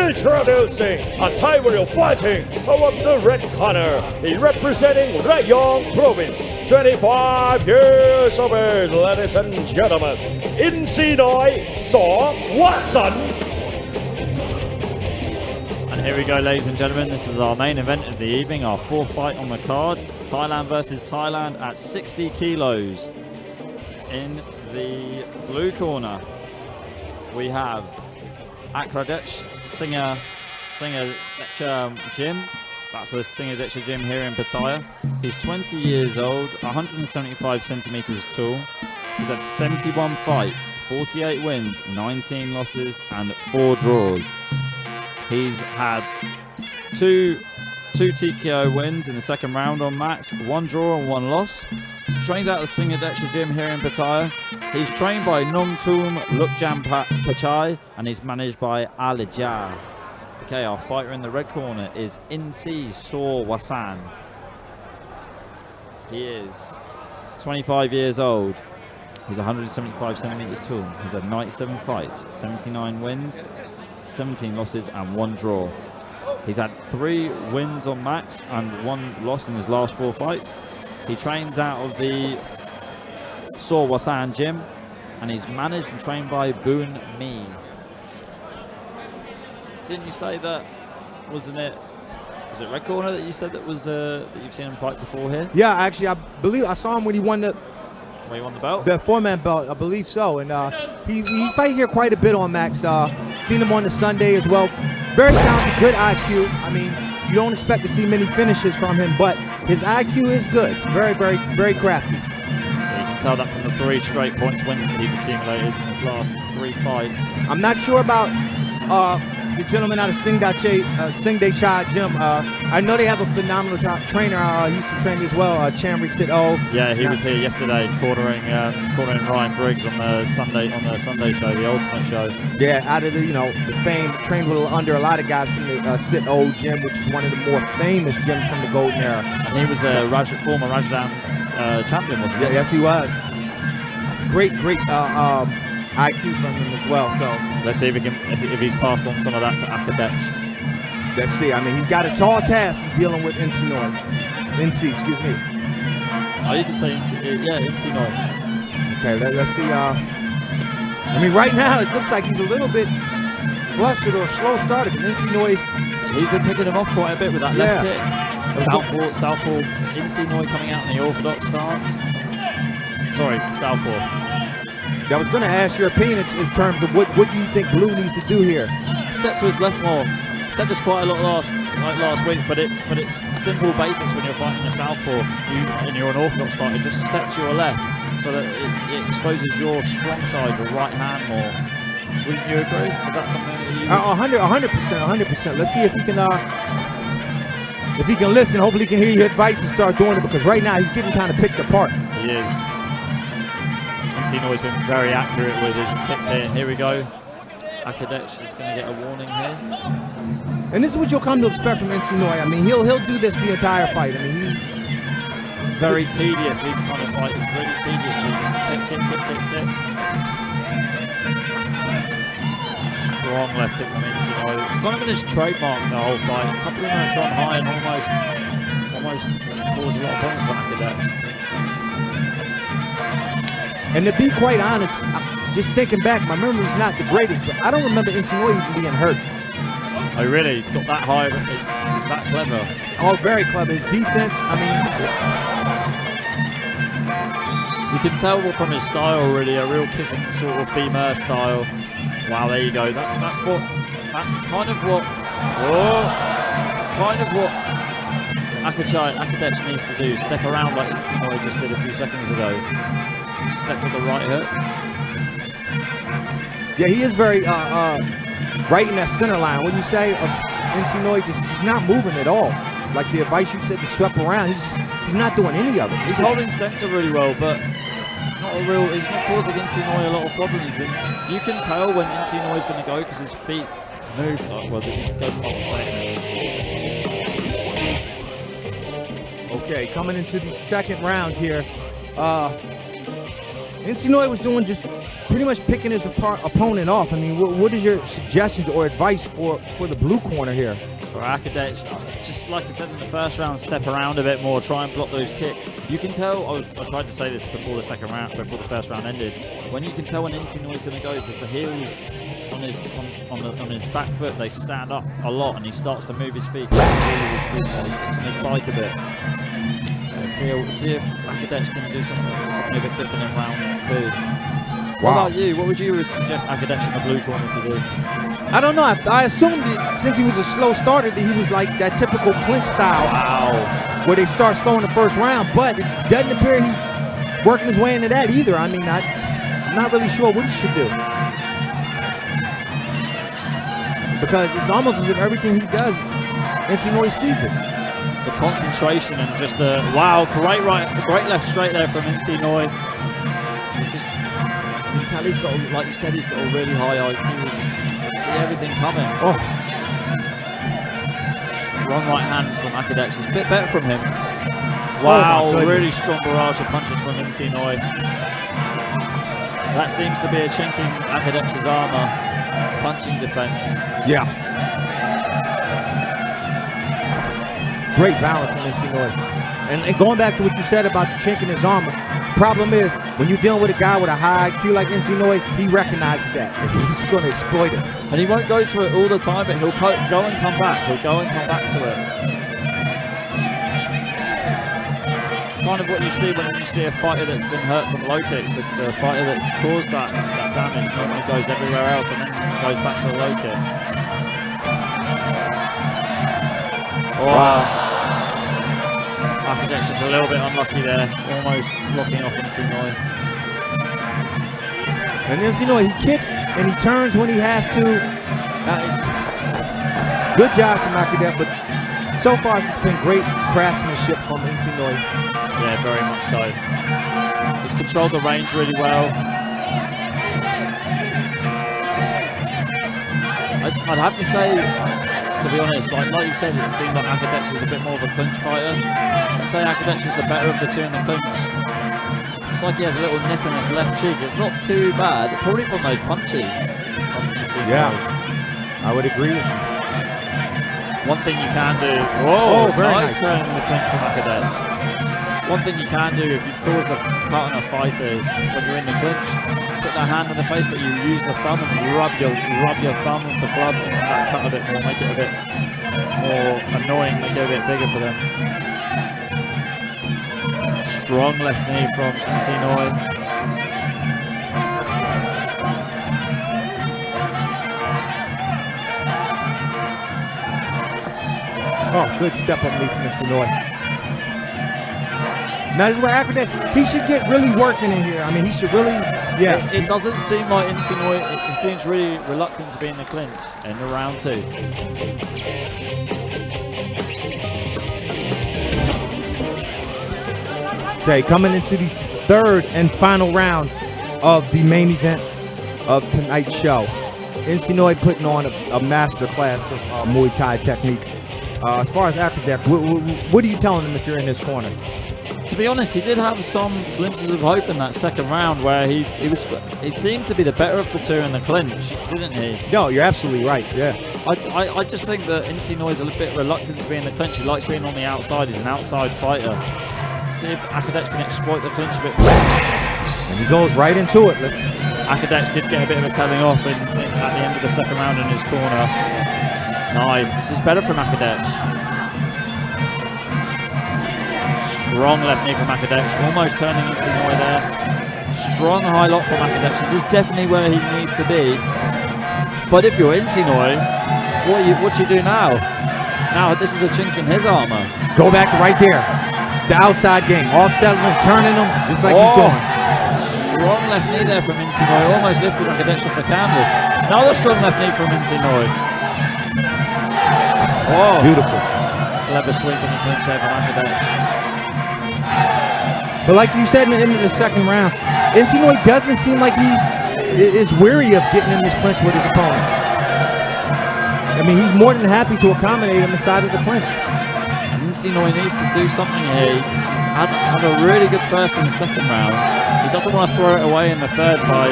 introducing a Thai warrior fighting out of the red corner. He representing Rayong Province. 25 years of age, ladies and gentlemen. อินทรีน้อยสวสันต์ And here we go, ladies and gentlemen. This is our main event of the evening, our fourth fight on the card. Thailand versus Thailand at 60 kilos. In the blue corner, we have Akradech Singer Gym. That's the Singer Gym here in Pattaya. He's 20 years old, 175 centimeters tall. He's had 71 fights, 48 wins, 19 losses, and 4 draws. He's had two TKO wins in the second round on Max, 1 draw and 1 loss. Trains out of the Singadecha Gym here in Pattaya. He's trained by Nomtum Lukjam Pachai and he's managed by Alijah. Okay, our fighter in the red corner is Insi Saw Wasan. He is 25 years old. He's 175 centimeters tall. He's had 97 fights, 79 wins, 17 losses and 1 draw. He's had 3 wins on Max and 1 loss in his last 4 fights. He trains out of the Saw Wasan Gym and he's managed and trained by Boon Mi. Didn't you say that, wasn't it? Was it red corner that you said that was that you've seen him fight before here? Yeah, actually, I believe I saw him when he won the Where you won the belt? the four-man belt. I believe so. And he's fighting here quite a bit on Max. Seen him on the Sunday as well. Very talented, good IQ. I mean, you don't expect to see many finishes from him, but his IQ is good. Very, very, very crafty. Yeah, you can tell that from the 3 straight points wins that he's accumulated in his last 3 fights. I'm not sure about the gentleman out of Singday Chai Gym. I know they have a phenomenal trainer. He used to train as well, Chamry Sit-O. Yeah, he was here yesterday, cornering Ryan Briggs on the Sunday show, the Ultimate show. Yeah, out of the the fame, trained with under a lot of guys from the Sit-O Gym, which is one of the more famous gyms from the Golden Era. And he was a former Rajdan champion, wasn't he? Yeah, yes, he was. Great IQ from him as well. So let's see if he's passed on some of that to Akadech. Let's see. I mean, he's got a tall task dealing with NC, excuse me. Oh, you can say NC Noy. Okay, let's see. I mean, right now it looks like he's a little bit flustered or slow started. NC Noy, he's been picking him off quite a bit with that left kick. Southpaw, NC Noy coming out in the orthodox stance. Sorry, Southpaw. I was going to ask your opinion in terms of what do you think Blue needs to do here? Step to his left more. Stepped us quite a lot last week, but it's simple basics when you're fighting a southpaw and you're an orthodox fighter. Just step to your left so that it exposes your strong side, your right hand more. Wouldn't you agree? Is that something that you? 100%. Let's see if he can listen. Hopefully he can hear your advice and start doing it, because right now he's getting kind of picked apart. He is. Noy's been very accurate with his kicks here. Here we go. Akadech is going to get a warning here. And this is what you'll come to expect from NC Noy. I mean, he'll do this the entire fight. I mean, very tedious. These kind of fights is really tedious. He just kick. Strong left kick from NC Noy. It's kind of been his trademark the whole fight. A couple of them have gone high and almost caused a lot of problems for Akadech. And to be quite honest, just thinking back, my memory's not the greatest, but I don't remember NC Noy even being hurt. Oh really? He's got that high, he's that clever. Oh, very clever. His defense, I mean... You can tell from his style really, a real kicking sort of femur style. Wow, there you go. That's kind of what Akadech needs to do. Step around like NC Noy just did a few seconds ago. Step with the right hook. Yeah, he is very right in that center line. What do you say of NC Noy? He's not moving at all. Like the advice you said to sweep around, he's not doing any of it. He's holding center really well, but it's not he's not causing NC Noy a lot of problems. And you can tell when NC Noy is going to go because his feet move. He goes off the same. Okay, coming into the second round here. NC Noy was doing just pretty much picking his opponent off. I mean, what is your suggestions or advice for the blue corner here? For Akadech, just like I said in the first round, step around a bit more, try and block those kicks. You can tell, I tried to say this before the first round ended, when you can tell when NC Noy is going to go, because the heels on his back foot, they stand up a lot, and he starts to move his feet, on his bike a bit. See if Akadech can do something a bit different in round 2. What about you? What would you suggest Akadech in the blue corner to do? I don't know. I assumed that since he was a slow starter that he was like that typical clinch style. Wow. Where they start slow in the first round, but it doesn't appear he's working his way into that either. I mean, I'm not really sure what he should do. Because it's almost as if everything he does, NC Noy sees it. The concentration and just the great left straight there from NC Noy. You can tell he's got, like you said, he's got a really high IQ. You just see everything coming. Oh, Strong right hand from Akadech. It's a bit better from him. Wow, really strong barrage of punches from NC Noy. That seems to be a chink in Akadech's armor. Punching defense. yeah. Great balance from NC Noy. And going back to what you said about the chink in his armor, problem is, when you're dealing with a guy with a high IQ like NC Noy, he recognizes that. He's going to exploit it. And he won't go to it all the time, but he'll go and come back. He'll go and come back to it. It's kind of what you see when you see a fighter that's been hurt from low kicks. The fighter that's caused that damage normally goes everywhere else and then goes back to the low kick. Wow. Akadek's just a little bit unlucky there, almost blocking off Insinoi. And then, you know, he kicks and he turns when he has to. Good job from Akadek, but so far it's been great craftsmanship from Insinoi. Yeah, very much so. He's controlled the range really well. I'd have to say, to be honest, like you said, it seemed like Akadek is a bit more of a clinch fighter. I'd say Akadek is the better of the two in the clinch. It's like he has a little nick on his left cheek. It's not too bad, probably from those punches. Yeah, I would agree with you. One thing you can do. Whoa, very nice nice turn in the clinch from Akadek. One thing you can do if you've caused a cut on a fighter is when you're in the clinch, put that hand on the face, but you use the thumb and you rub your thumb with the glove into that cut a bit more, make it a bit more annoying, make it a bit bigger for them. Strong left knee from Insinoi. Oh, good step up knee from Insinoi. Now this is where Akadek, he should get really working in here. I mean, he should really, yeah. It doesn't seem like Insinoi, it seems really reluctant to be in the clinch in the round 2. Okay, coming into the third and final round of the main event of tonight's show. Insinoi putting on a master class of Muay Thai technique. As far as Akadek, what are you telling him if you're in this corner? To be honest, he did have some glimpses of hope in that second round where he seemed to be the better of the two in the clinch, didn't he? No, you're absolutely right, yeah. I just think that Insinoi is a little bit reluctant to be in the clinch. He likes being on the outside. He's an outside fighter. See if Akadek can exploit the clinch a bit. And he goes right into it. Akadek did get a bit of a telling off at the end of the second round in his corner. Nice. This is better from Akadek. Strong left knee from Akadek, almost turning Insinoi there. Strong high lock from Akadek. This is definitely where he needs to be. But if you're Insinoi, what do you do now? Now this is a chink in his armor. Go back right there. The outside game. Off-settling, turning him, just like he's doing. Strong left knee there from Insinoi. Almost lifted Akadek off the canvas. Another strong left knee from Insinoi. Oh, beautiful. Clever sweep in the clinch there from Akadek. But like you said in the end of the second round, Insinoi doesn't seem like he is weary of getting in this clinch with his opponent. I mean, he's more than happy to accommodate him inside of the clinch. Insinoi needs to do something here. He's had a really good first and second round. He doesn't want to throw it away in the third by...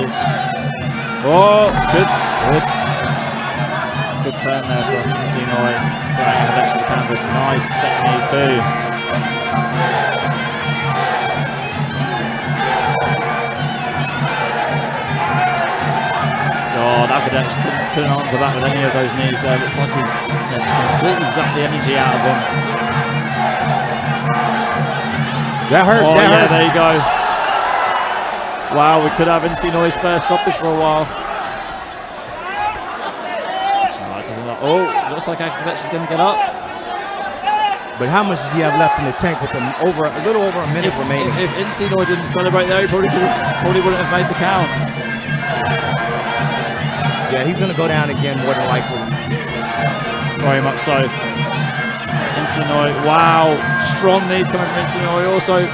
Oh, good turn there from Insinoi. Throwing Akadek to the canvas. Nice step knee too. God, Akadek couldn't answer that with any of those knees there. Looks like he's completely zapped the energy out of him. That hurt. Oh, that yeah, hurt. there you go. Wow, we could have Insinoi's first stoppage for a while. Looks like Akadek is going to get up. But how much does he have left in the tank with a little over a minute remaining? If Insinoi didn't celebrate there, he probably wouldn't have made the count. Yeah, he's going to go down again more than likely. Very much so. Insinoi, wow, strong knees coming from Insinoi. Also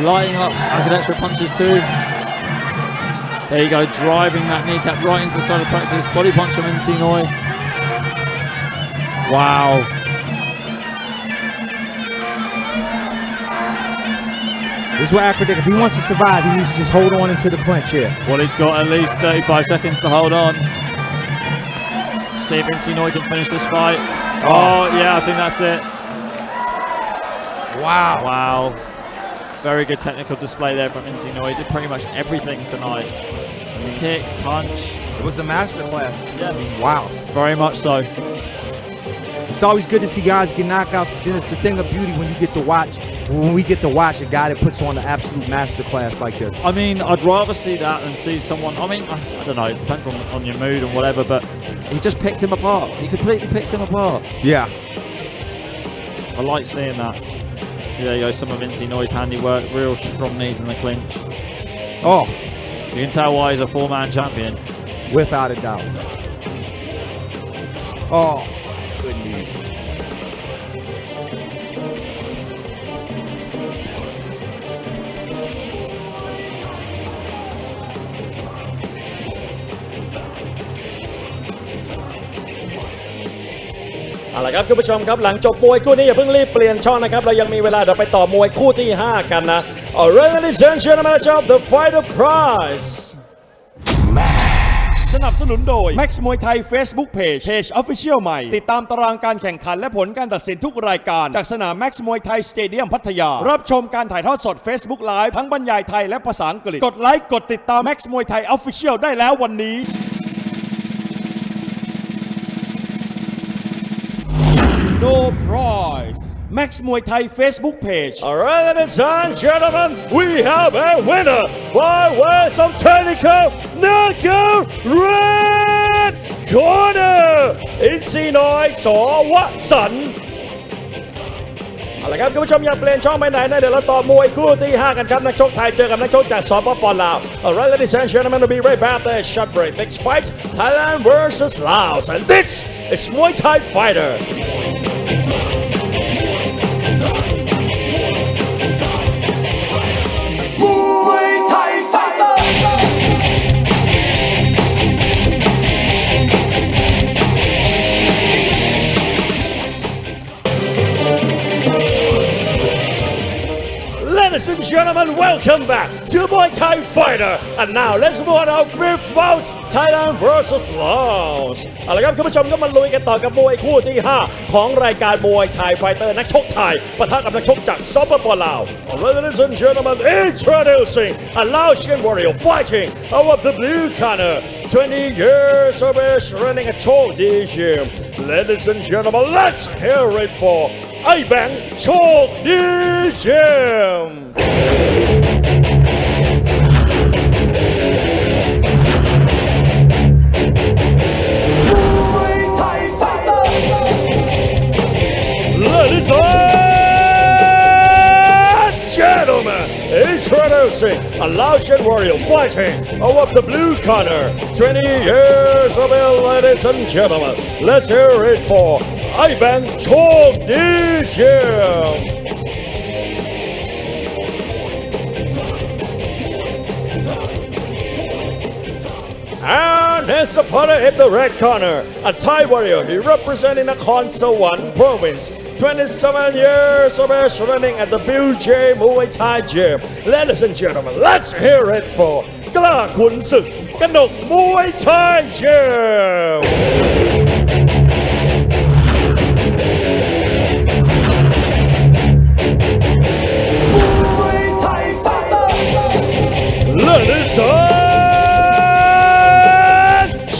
lighting up Akadek with punches too. There you go, driving that kneecap right into the side of practice. Body punch from Insinoi. Wow. This is where Akadek, if he wants to survive, he needs to just hold on into the clinch here. Well, he's got at least 35 seconds to hold on. See if Insinoi can finish this fight. Oh, yeah, I think that's it. Wow. Wow. Very good technical display there from Insinoi. He did pretty much everything tonight. Kick, punch. It was a masterclass. Yeah. I mean, wow. Very much so. It's always good to see guys get knockouts, but then it's the thing of beauty when you get to watch. When we get to watch a guy that puts on an absolute masterclass like this. I mean, I'd rather see that than see someone. I mean, I don't know. It depends on your mood and whatever. But he just picked him apart. He completely picked him apart. Yeah. I like seeing that. See, there you go, some of Vinci Noy's handiwork, real strong knees in the clinch. Oh, You can tell why he's a four-man champion. without a doubt. Oh, good knees. เอาละครับคุณผู้ชมครับหลังจบมวยคู่นี้อย่าเพิ่งรีบเปลี่ยนช่องนะครับเรายังมีเวลาเดี๋ยวไปต่อมวยคู่ที่ 5 กันนะ Alright, ladies and gentlemen, the fighter prize สนับสนุนโดย Max มวยไทย Facebook Page Official ใหม่ติดตามตารางการแข่งขันและผลการตัดสินทุกรายการจากสนาม Max มวยไทยสเตเดียมพัทยารับชมการถ่ายทอดสด Facebook Live ทั้งบรรยายไทยและภาษาอังกฤษกดไลค์กดติดตาม Max มวยไทย Official ได้แล้ววันนี้ No prize Max มวยไทย Facebook Page Alright, ladies and gentlemen, we have a winner by words of technical knockout red corner อินซีน้อยสวสันต์เอาละครับคุณผู้ชมอย่าเปลี่ยนช่องไปไหนนะเดี๋ยวเราต่อมวยคู่ที่ 5 กันครับนักชกไทยเจอกับนักชกจากสปป.ลาว Alright, ladies and gentlemen, we'll be right back after a short break. Next fight, Thailand versus Laos, and this is Muay Thai fighter. Muay Thai fighter. Ladies and gentlemen, welcome back to Muay Thai Fighter. And now let's move on our 5th bout, Thailand versus Laos. เอาละครับคุณผู้ชมก็มาลุยกันต่อกับมวยคู่ที่ 5 ของรายการมวยไทยไฟเตอร์นักชกไทยปะทะกับนักชกจากสปป.ลาว Ladies and gentlemen, introducing a Laotian warrior fighting out of the blue corner. 20 years of age running a Chok D gym. Ladies and gentlemen, let's hear it for ไอ้แบงค์โชคดีเจม Muay Thai fighter. Ladies and gentlemen, introducing a Laotian warrior fighting out of the blue corner. 20 years of age, ladies and gentlemen. Let's hear it for ไอ้แบงค์โชคดีเจม And his opponent in the red corner, a Thai warrior. He representing Nakhon Sawan province. 27 years of age running at the BJ Muay Thai gym. Ladies and gentlemen, let's hear it for กล้าขุนศึกกนกมวยไทยเจม Muay Thai fighter. Ladies and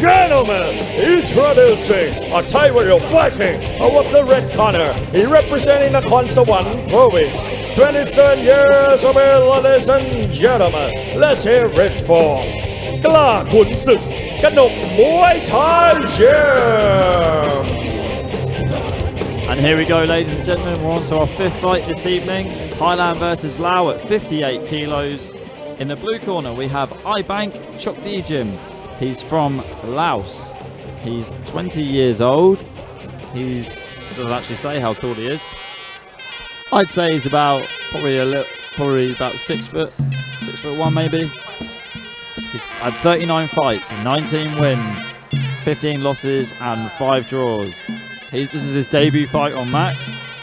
gentlemen, introducing a Thai warrior fighting out of the red corner. He representing Nakhon Sawan province. 27 years of age, ladies and gentlemen. Let's hear it for กล้าขุนศึกกนกมวยไทยเจม And here we go, ladies and gentlemen, we're on to our 5th fight this evening. Thailand versus Laos at 58 kilos. In the blue corner, we have Ibank Chokdijim. He's from Laos. He's 20 years old. He doesn't actually say how tall he is. I'd say he's about probably about 6 foot 1 maybe. He's had 39 fights, 19 wins, 15 losses, and 5 draws. This is his debut fight on Max.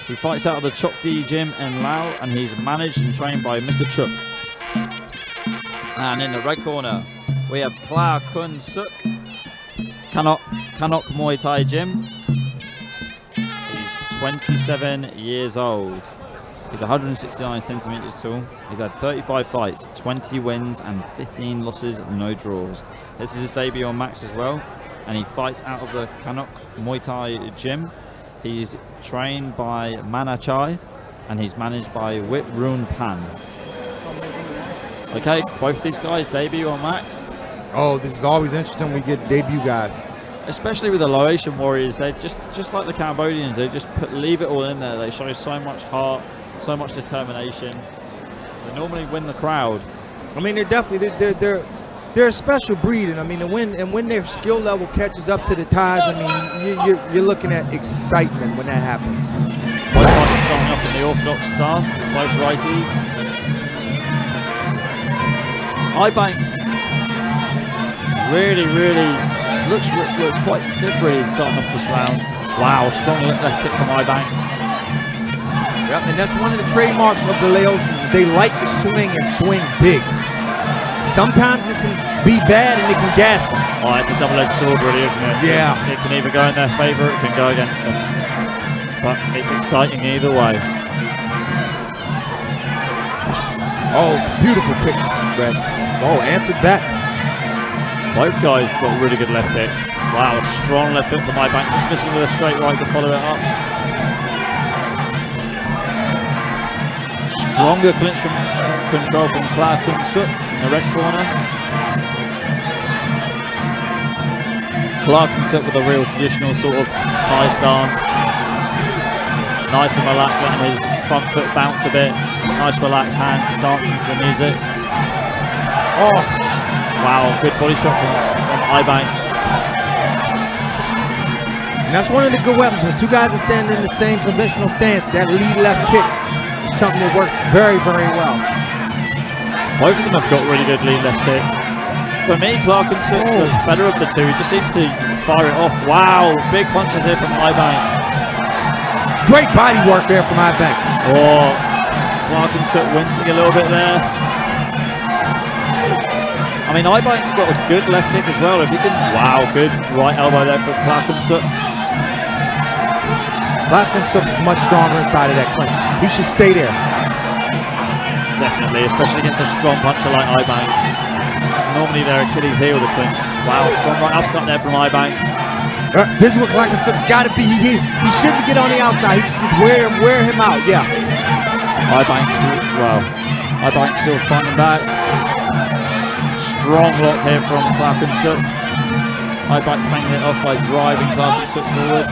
He fights out of the Chokdi gym in Laos, and he's managed and trained by Mr. Chuk. And in the red corner, we have Kla Kun Suk, Kanok Muay Thai gym. He's 27 years old. He's 169 centimeters tall. He's had 35 fights, 20 wins and 15 losses, no draws. This is his debut on Max as well, and he fights out of the Kanok Muay Thai gym. He's trained by Manachai, and he's managed by Wit Run Pan. Okay, both these guys debut on Max. Oh, this is always interesting when we get debut guys. especially with the Laotian warriors, they just like the Cambodians, they just leave it all in there. They show so much heart, so much determination. They normally win the crowd. I mean, they're a special breed, and I mean, when their skill level catches up to the Thais, I mean, you're looking at excitement when that happens. Both fighters starting off in the orthodox stance, both righties. Ibank really looks quite stiff really starting off this round. Wow, strong left kick from Ibank. Yep, and that's one of the trademarks of the Laotians. They like to swing and swing big. Sometimes it can be bad and it can gas them. Oh, it's a double-edged sword really, isn't it? Yeah. It can either go in their favour or it can go against them. But it's exciting either way. Oh, beautiful kick, Brad. Oh, answered back. Both guys got really good left kicks. Wow, strong left hook from Ibank, just missing with a straight right to follow it up. Stronger clinch control from Clark Suk in the red corner. Clark Suk with a real traditional sort of Thai stance. Nice and relaxed, letting his front foot bounce a bit. Nice relaxed hands, dancing to the music. Oh, wow, good body shot from Ibank. And that's one of the good weapons. When two guys are standing in the same conventional stance, that lead left kick is something that works very well. Both of them have got really good lead left kicks. For me, Clark Suk's the better of the two. He just seems to fire it off. Wow, big punches here from Ibank. Great body work there from Ibank. Oh, Clark Suk wincing a little bit there. I mean, Ibank's got a good left kick as well. If he can, wow, good right elbow there for Clark Suk. Clark Suk is much stronger inside of that clinch. He should stay there. Definitely, especially against a strong puncher like Ibank. It's normally their Achilles heel, the clinch. Wow, strong right uppercut there from Ibank. This is what Clark Suk's got to be. He shouldn't get on the outside. He should just wear him out. Yeah. Ibank, wow. Ibank still fighting back. Strong lock here from Clark Suk. Ibank fanging it off by driving Clark Suk forward.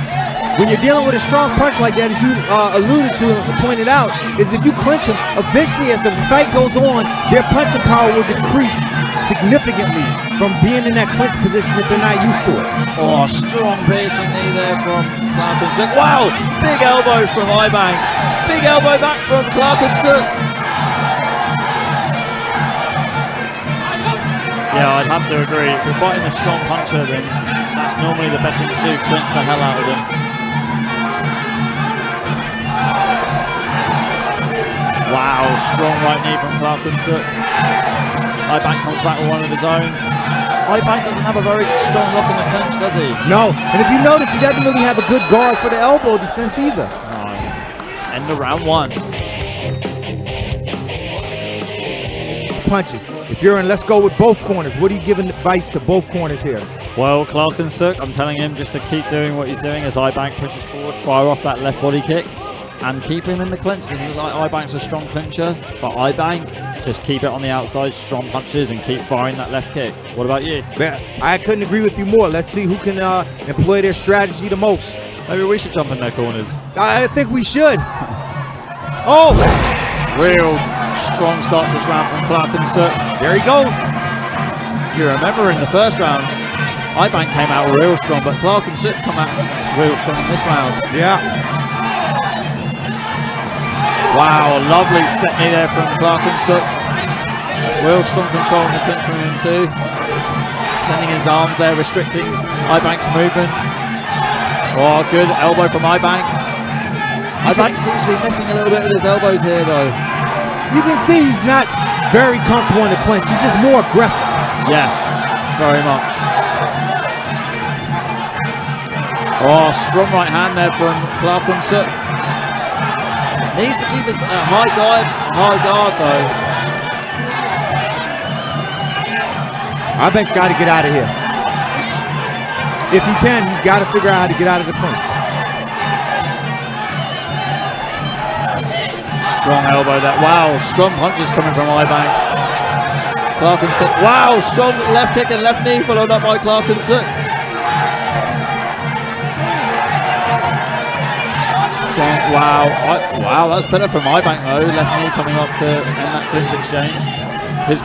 When you're dealing with a strong punch like that, as you alluded to and pointed out, is if you clinch them, eventually as the fight goes on, their punching power will decrease significantly from being in that clinch position if they're not used to it. Oh, strong piercing knee there from Clark Suk. Wow, big elbow from Ibank. Big elbow back from Clark Suk. Yeah, I'd have to agree. If you're fighting a strong puncher, then that's normally the best thing to do, clinch the hell out of them. Wow, strong right knee from Clark Suk. Ibank comes back with one of his own. Ibank doesn't have a very strong lock in the clinch, does he? No, and if you notice, he doesn't really have a good guard for the elbow defense either. No. End of round one. Punches. If you're in, let's go with both corners. What are you giving advice to both corners here? Well, Clark Suk, I'm telling him just to keep doing what he's doing as Ibank pushes forward, fire off that left body kick, and keep him in the clinch. This is like Ibank's a strong clincher, but Ibank, just keep it on the outside, strong punches, and keep firing that left kick. What about you? I couldn't agree with you more. Let's see who can employ their strategy the most. Maybe we should jump in their corners. I think we should. Oh! Real strong start to this round from Clark Suk. There he goes. If you remember in the first round, Ibank came out real strong, but Clark Suk's come out real strong in this round. Yeah. Wow, lovely step knee there from Clark Suk. Real strong control in the clinch from him too. Extending his arms there, restricting Ibank's movement. Oh, good elbow from Ibank. Ibank seems to be missing a little bit with his elbows here though. You can see he's not very comfortable in the clinch. He's just more aggressive. Yeah, very much. Oh, strong right hand there from Clark Suk. Needs to keep his high guard though. Ibank's got to get out of here. If he can, he's got to figure out how to get out of the clinch. Strong elbow there. Wow, strong punches coming from Ibank. Clark Suk. Wow, strong left kick and left knee followed up by Clark Suk. Wow, wow, that's better from Ibank though. Left knee coming up to end that clinch exchange. His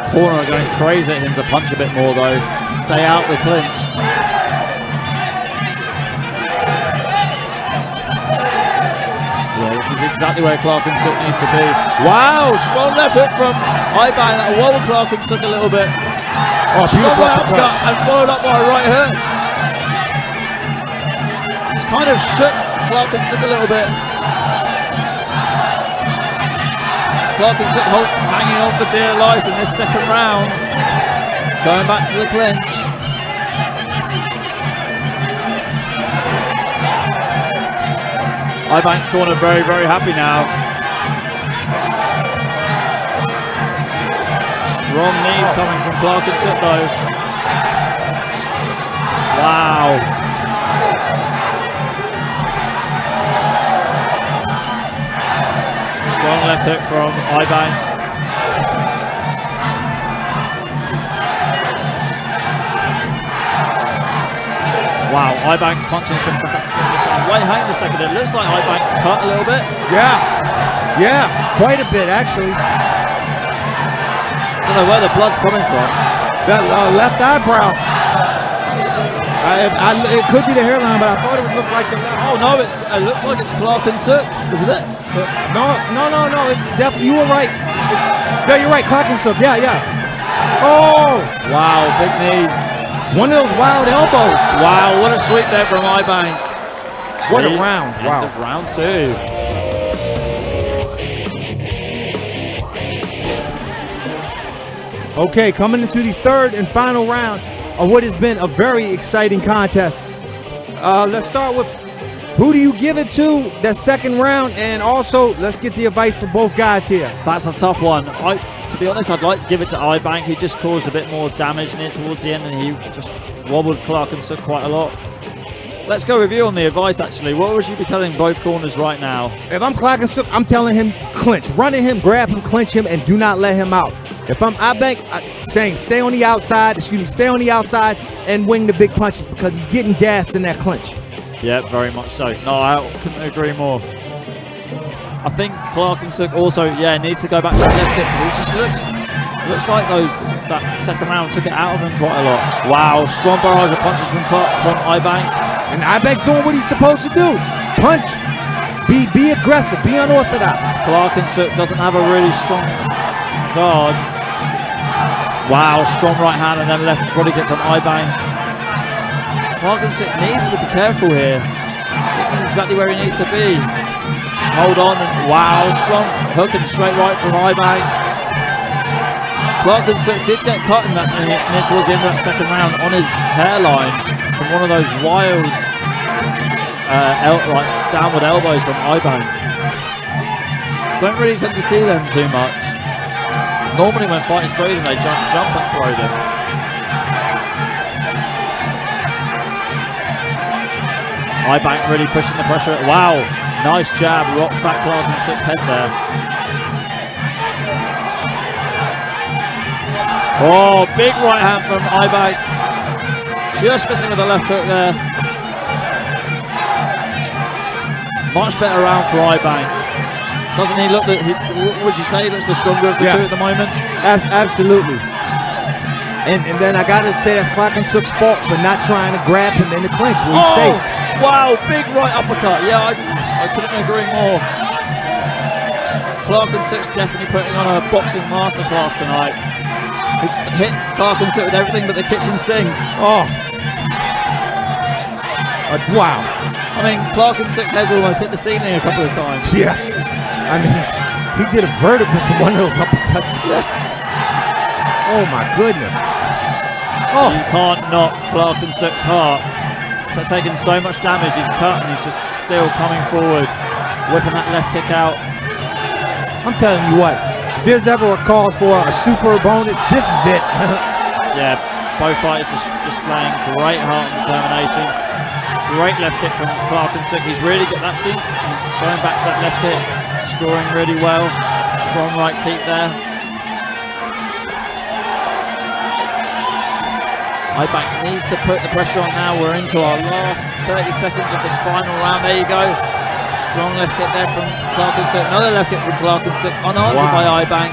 corner are going crazy at him to punch a bit more though. Stay out the clinch. Yeah, this is exactly where Clark and Sook needs to be. Wow, strong left hook from Ibank. That wobbled Clark and Sook a little bit. Oh, strong uppercut and followed up by a right hook. It's kind of shook Clark and Sook a little bit. Clark and Sook hanging on for dear life in this second round. Going back to the clinch. Ibank's corner very, very happy now. Strong knees coming from Clark and Sook though. Wow. Strong left hook from Ibank. Wow, Ibank's punching's been fantastic. Wait, hang on a second. It looks like Ibank's cut a little bit. Yeah, quite a bit actually. I don't know where the blood's coming from. That left eyebrow. It could be the hairline, but I thought it would look like the left. Oh no, it looks like it's Clark and Sook, isn't it? No. It's definitely, you were right. Yeah, you're right. Clark and Sook. Yeah. Oh! Wow, big knees. One of those wild elbows. Wow, what a sweep there from Ibank. What a round. End Wow. of round two. Okay, coming into the third and final round of what has been a very exciting contest. Let's start with, who do you give it to that second round? And also, let's get the advice for both guys here. That's a tough one. To be honest, I'd like to give it to Ibank. He just caused a bit more damage near towards the end and he just wobbled Clark and Sook quite a lot. Let's go with you on the advice actually. What would you be telling both corners right now? If I'm Clark and Sook, I'm telling him clinch. Run at him, grab him, clinch him, and do not let him out. If I'm Ibank, saying stay on the outside and wing the big punches because he's getting gassed in that clinch. Yeah, very much so. No, I couldn't agree more. I think Clark and Sook also, needs to go back to the left kick. He just looks like that second round took it out of him quite a lot. Wow, strong barrage of punches from Ibank. And Ibank's doing what he's supposed to do. Punch. Be aggressive. Be unorthodox. Clark and Sook doesn't have a really strong guard. Wow, strong right hand and then left body kick from Ibank. Clark and Sook needs to be careful here. This is exactly where he needs to be. Hold on and wow, strong hook and straight right from Ibank. Clark and Sook did get cut in that towards the end of that second round on his hairline from one of those wild downward elbows from Ibank. Don't really tend to see them too much. Normally when fighting straight in, they jump and throw them. Ibank really pushing the pressure. Wow, nice jab, rocks back Clark and Sook's head there. Oh, big right hand from Ibank. Just missing with the left hook there. Much better round for Ibank. Doesn't he look, would you say he looks the stronger of the two at the moment? Absolutely. And then I gotta say that's Clark and Sook's fault for not trying to grab him in the clinch when he's safe. Wow, big right uppercut. Yeah, I couldn't agree more. Clark and Sook's definitely putting on a boxing masterclass tonight. He's hit Clark and Sook with everything but the kitchen sink. Oh. Wow. I mean, Clark and Sook's heads almost hit the ceiling a couple of times. Yeah. I mean, he did a vertical from one of those uppercuts. Oh my goodness. Oh. You can't knock Clark and Sook's heart. He's taking so much damage, he's cut and he's just still coming forward, whipping that left kick out. I'm telling you what, if there's ever a cause for a super opponent, this is it. Yeah, both fighters just displaying great heart and determination. Great left kick from Clark and Sook. He's really got that seat. He's going back to that left kick, scoring really well. Strong right teeth there. Ibank needs to put the pressure on now. We're into our last 30 seconds of this final round. There you go. Strong left kick there from Clarkensick. Another left kick from Clarkensick. Unanswered by Eyebank.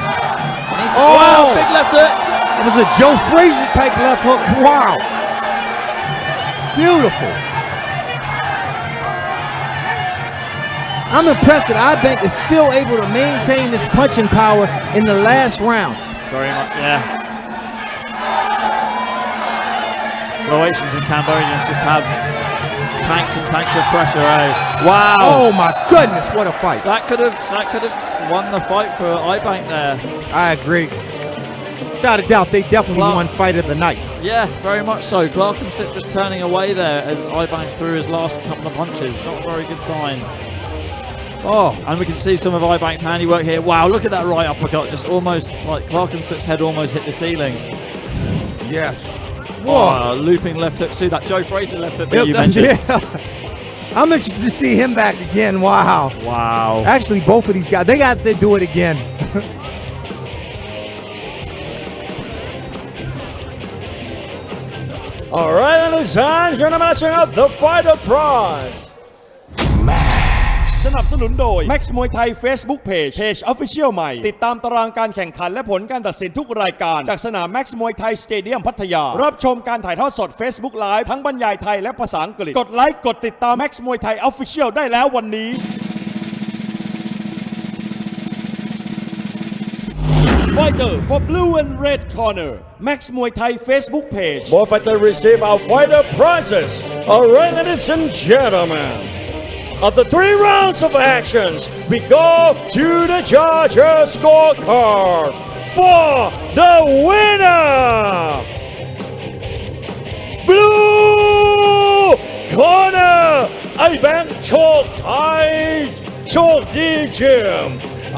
Wow, big left hook. It was a Joe Frazier type left hook. Wow. Beautiful. I'm impressed that Eyebank is still able to maintain his punching power in the last round. Very much, yeah. Croatians and Cambodians just have tanks and tanks of pressure, eh? Wow! Oh my goodness, what a fight! That could have won the fight for Eyebank there. I agree. Without a doubt, they definitely won fight of the night. Yeah, very much so. Clarkensick just turning away there as Eyebank threw his last couple of punches. Not a very good sign. Oh. And we can see some of Eyebank's handiwork here. Wow, look at that right uppercut. Just almost, like Clarkensick's head almost hit the ceiling. Yes. Whoa. Looping left hook too. That Joe Frazier left hook that you mentioned. Yeah. I'm interested to see him back again. Wow. Wow. Actually, both of these guys, they got to do it again. All right, ladies and gentlemen, check out the fighter prize. สนับสนุนโดย Max มวยไทย Facebook Page Official ใหม่ติดตามตารางการแข่งขันและผลการตัดสินทุกรายการจากสนาม Max มวยไทยสเตเดียมพัทยารับชมการถ่ายทอดสด Facebook Live ทั้งบรรยายไทยและภาษาอังกฤษกดไลค์กดติดตาม Max มวยไทย Official ได้แล้ววันนี้ Fighter for blue and red corner Max มวยไทย Facebook Page More fighter receive our fighter prizes. All right, ladies and gentlemen.After 3 rounds of actions, we go to the judges' scorecard for the winner. Blue corner, Eyebank Chok Thai, Chok Jim.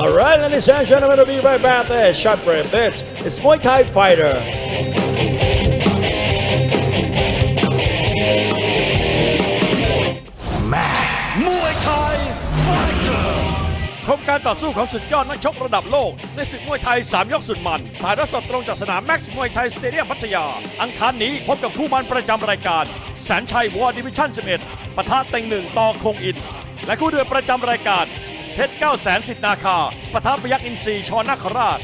All right, ladies and gentlemen, we'll be right back there. Short break. This is Muay Thai Fighter.Muay Thai Fighter ชมการต่อสู้ของสุดยอดนักชกระดับโลกในศึกมวยไทย3ยกสุดมันถ่ายทอดสดตรงจากสนาม Max มวยไทยสเตเดียมพัทยาอังคารนี้พบกับคู่มันประจำรายการแสนชัยวอร์ดิวิชั่น11ปะทะเต็งหนึ่งต่อคงอินและคู่เดือดประจำรายการเพชร900,000 สิทธิ์นาคาปะทะพยัคฆ์อินทรีช นาคราช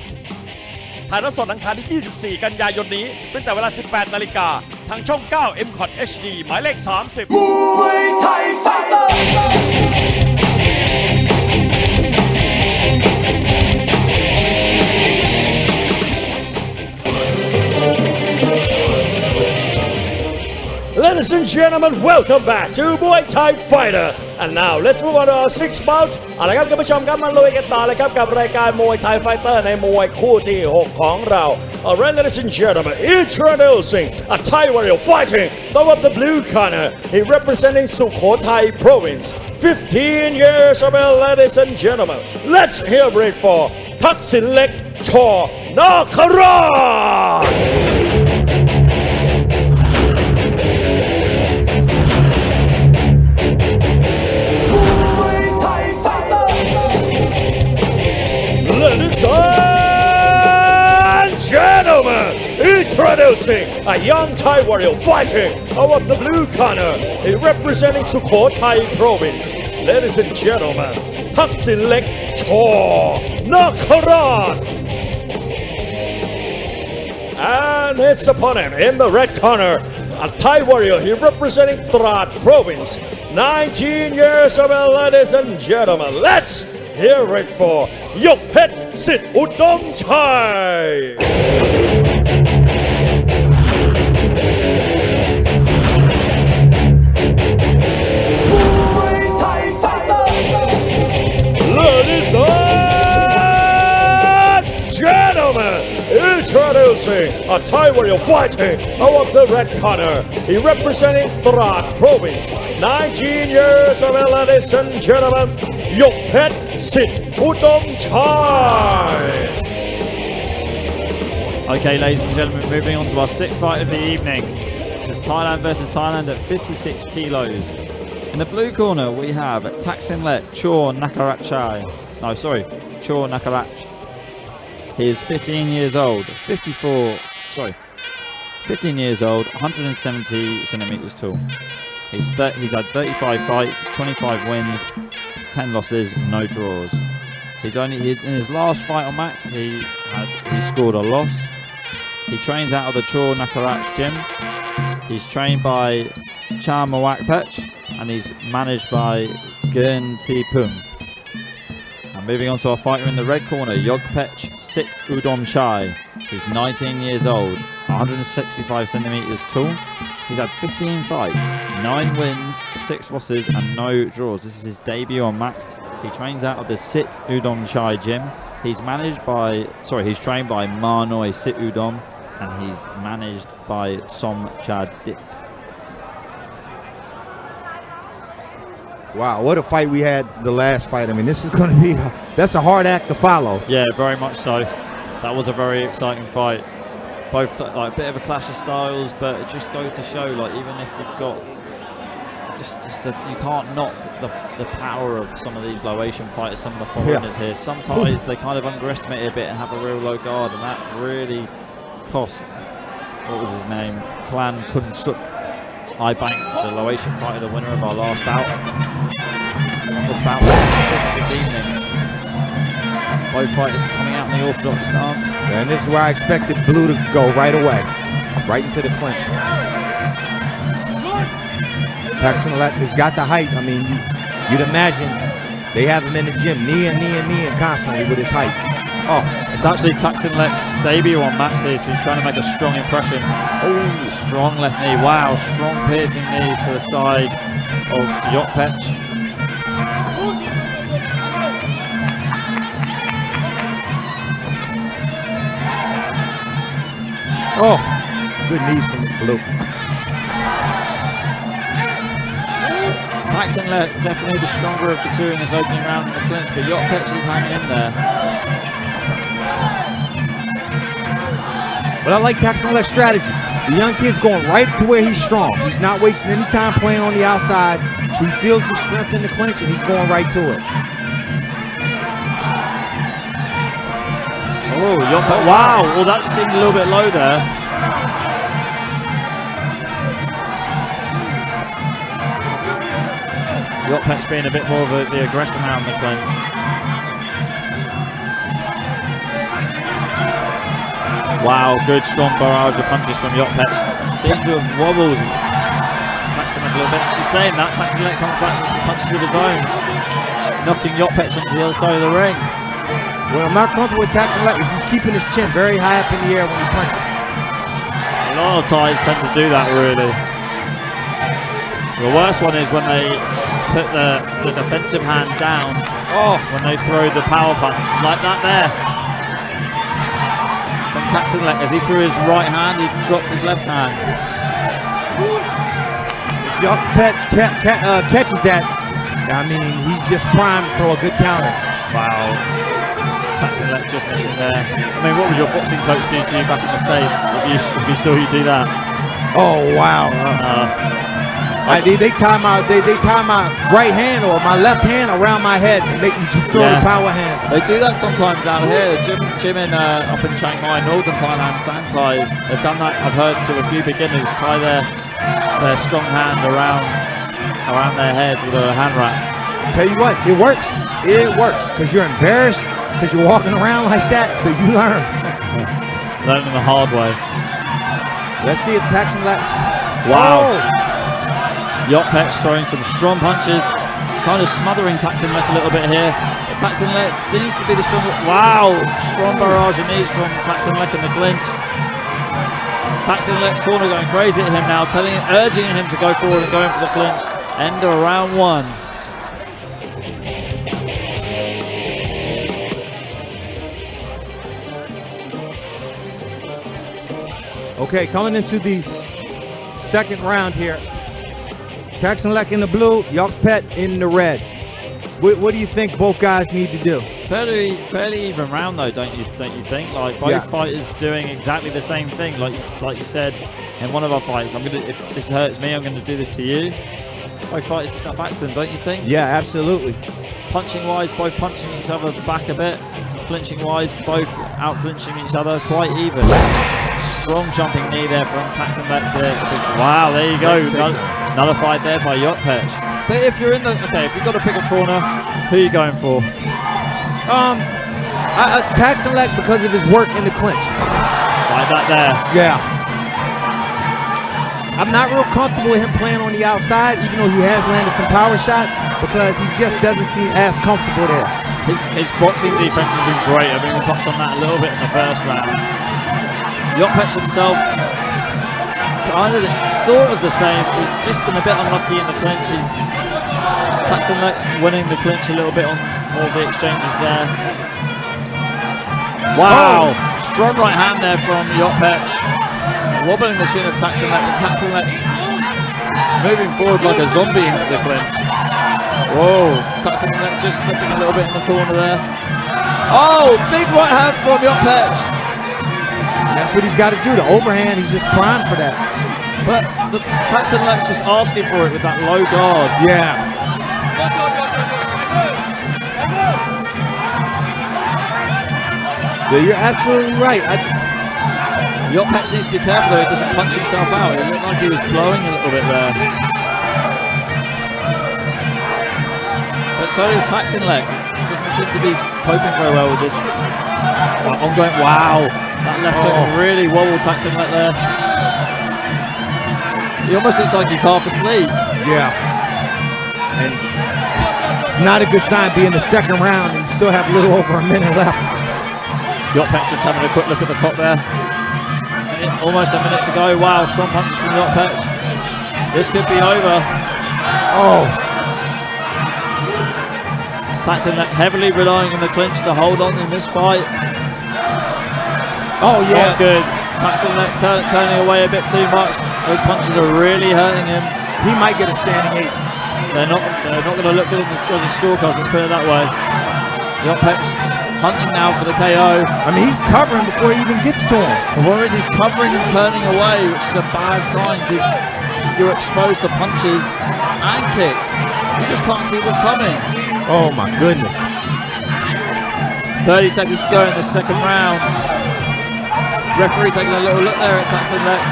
ถ่ายทอดสดอังคารที่ 24 กันยายนนี้ตั้งแต่เวลา 18 นาฬิกาทางช่อง 9 M-COT HD หมายเลข 30 Muay Thai Fighter Ladies and gentlemen, welcome back to Muay Thai Fighter. And now let's move on to our 6th bout. เอาละครับท่านผู้ชมครับมาลุยกันต่อเลยครับกับรายการ Muay Thai Fighter ในมวยคู่ที่ 6 ของเรา Alright, ladies and gentlemen, introducing a Thai warrior fighting top of the blue corner. He representing Sukhothai Province. 15 years of age, ladies and gentlemen. Let's hear it for Thaksin Lek Chor Nakara.Ladies and gentlemen, introducing a young Thai warrior fighting out of the blue corner, he representing Sukhothai Province. Ladies and gentlemen, Thaksin Lek Chor Nakara. And his opponent in the red corner, a Thai warrior, he representing Trat Province. 19 years of age, ladies and gentlemen. Let's hear it for Yok Phet Sit Udom Chai. Muay Thai Fighter Ladies and gentlemen, introducing a Thai warrior fighting out of the red corner. He representing Trat Province. 19 years of age, ladies and gentlemen.Yok Phet Sit Udom Chai. Okay, ladies and gentlemen, moving on to our 6th fight of the evening. This is Thailand versus Thailand at 56 kilos. In the blue corner, we have Thaksin Lek Chor Nakarach. No, sorry, Chor Nakarach. He is 15 years old, 15 years old, 170 centimeters tall. He's had 35 fights, 25 wins, 10 10 losses, no draws. In his last fight on Max, he scored a loss. He trains out of the Chor Nakarach gym. He's trained by Cha Mawakpech, and he's managed by Gern T Pum. And moving on to our fighter in the red corner, Yogpech Sit Udom Chai. He's 19 years old, 165 centimeters tall. He's had 15 fights, 9 wins, 6 losses, and no draws. This is his debut on Max. He trains out of the Sit Udom Chai gym. He's trained by Marnoy Sit Udom, and he's managed by Som Chad Dit. Wow, what a fight we had the last fight. I mean, this is going to be, that's a hard act to follow. Yeah, very much so. That was a very exciting fight. Both like a bit of a clash of styles, but it just goes to show, like, even if you've got you can't knock the power of some of these low Asian fighters, some of the foreigners here. Sometimes they kind of underestimate it a bit and have a real low guard, and that really cost, what was his name, Klan Kun Suk Bank, the low Asian fighter, the winner of our last bout. That's about 6 this evening. Both fighters coming out in the orthodox stance. And this is where I expected Blue to go right away, right into the clinch. Paxton has got the height. I mean, you'd imagine they have him in the gym, knee and constantly with his height. Oh, it's actually Taxon Lek's debut on Max here, so he's trying to make a strong impression. Oh, strong left knee. Wow, strong piercing knee to the side of Yokpech. Oh, good knees from Blue. Taxon Lek definitely the stronger of the two in this opening round in the clinch, but Yokpech is hanging in there. But I like Taxon Lek's strategy. The young kid's going right to where he's strong. He's not wasting any time playing on the outside. He feels the strength in the clinch and he's going right to it. Oh, Yokpech, wow, well that seemed a little bit low there. Yokpech's being a bit more of the aggressor now in the clinch. Wow, good strong barrage of punches from Yokpech. Seems to have wobbled Taxon Lek a little bit. She's saying that, Taxon Lek comes back with some punches of his own, knocking Yokpech onto the other side of the ring. What I'm not comfortable with Taxon Lek is he's keeping his chin very high up in the air when he punches. A lot of Thais tend to do that, really. The worst one is when they put the defensive hand down when they throw the power punch, like that there. From Taxon Lek, as he threw his right hand, he dropped his left hand. Yokpech catches that. I mean, he's just primed to throw a good counter. Wow. Taxon Lek just missing there. I mean, what would your boxing coach do to you back in the States if you saw you do that? Oh, wow. They tie my right hand or my left hand around my head and make me just throw the power hand. They do that sometimes out here. Gym in up in Chiang Mai, northern Thailand, Santai. They've done that. I've heard to a few beginners tie their strong hand around their head with a hand wrap. Tell you what, it works. It works because you're embarrassed because you're walking around like that. So you learn. Learning the hard way. Let's see if Taxon Lek. Wow. Yokpech throwing some strong punches, kind of smothering Taxon Lek a little bit here. But Taxon Lek seems to be the stronger. Wow, strong barrage of knees from Taxon Lek in the clinch. Taxon Lek's corner going crazy at him now, urging him to go forward and going for the clinch. End of round one. Okay, coming into the second round here. Taxon Lek in the blue, Yokpech in the red. What do you think both guys need to do? Fairly even round though, don't you think? Like both fighters doing exactly the same thing. Like you said in one of our fights, if this hurts me, I'm gonna do this to you. Both fighters did that back to them, don't you think? Yeah, absolutely. Punching wise, both punching each other back a bit. Clinching wise, both out clinching each other, quite even. strong jumping knee there from Taxenlek here. Wow, there you go. Another fight there by Yotpech. But if you're in the if you've got to pick a corner, who are you going for? Taxenlek because of his work in the clinch. Like that there. Yeah. I'm not real comfortable with him playing on the outside, even though he has landed some power shots, because he just doesn't seem as comfortable there. His boxing defense isn't great. I mean, we touched on that a little bit in the first round. Yotpech himself, sort of the same. He's just been a bit unlucky in the clinches. Taxenlek winning the clinch a little bit on all the exchanges there. Wow, strong right hand there from Yotpech. Wobbling the shin of Taxenlek, but Taxenlek moving forward like a zombie into the clinch. Whoa, Taxenlek just slipping a little bit in the corner there. Oh, big right hand from Yotpech. That's what he's got to do. The overhand, he's just primed for that. But Taxenlek's just asking for it with that low guard. Yeah. Yeah, you're absolutely right. Yotpech needs to be careful though, he doesn't punch himself out. It looked like he was blowing a little bit there. But so is Taxenlek. Doesn't seem to be coping very well with this. Ongoing, wow. That left hook really wobbled Taxenlek there. He almost looks like he's half asleep. Yeah. And it's not a good sign being the second round and you still have a little over a minute left. Yotpech just having a quick look at the clock there. Almost a minute to go. Wow, strong punches from Yotpech. This could be over. Oh. Taxenlek heavily relying on the clinch to hold on in this fight. Oh yeah. Not good. Taxenlek turning away a bit too much. Those punches are really hurting him. He might get a standing 8. They're not going to look good in the scorecards, let's put it that way. Yotpech hunting now for the KO. I mean, he's covering before he even gets to him. The worry is he's covering and turning away, which is a bad sign because you're exposed to punches and kicks. You just can't see what's coming. Oh my goodness. 30 seconds to go in the second round. Referee taking a little look there at Taxenlek.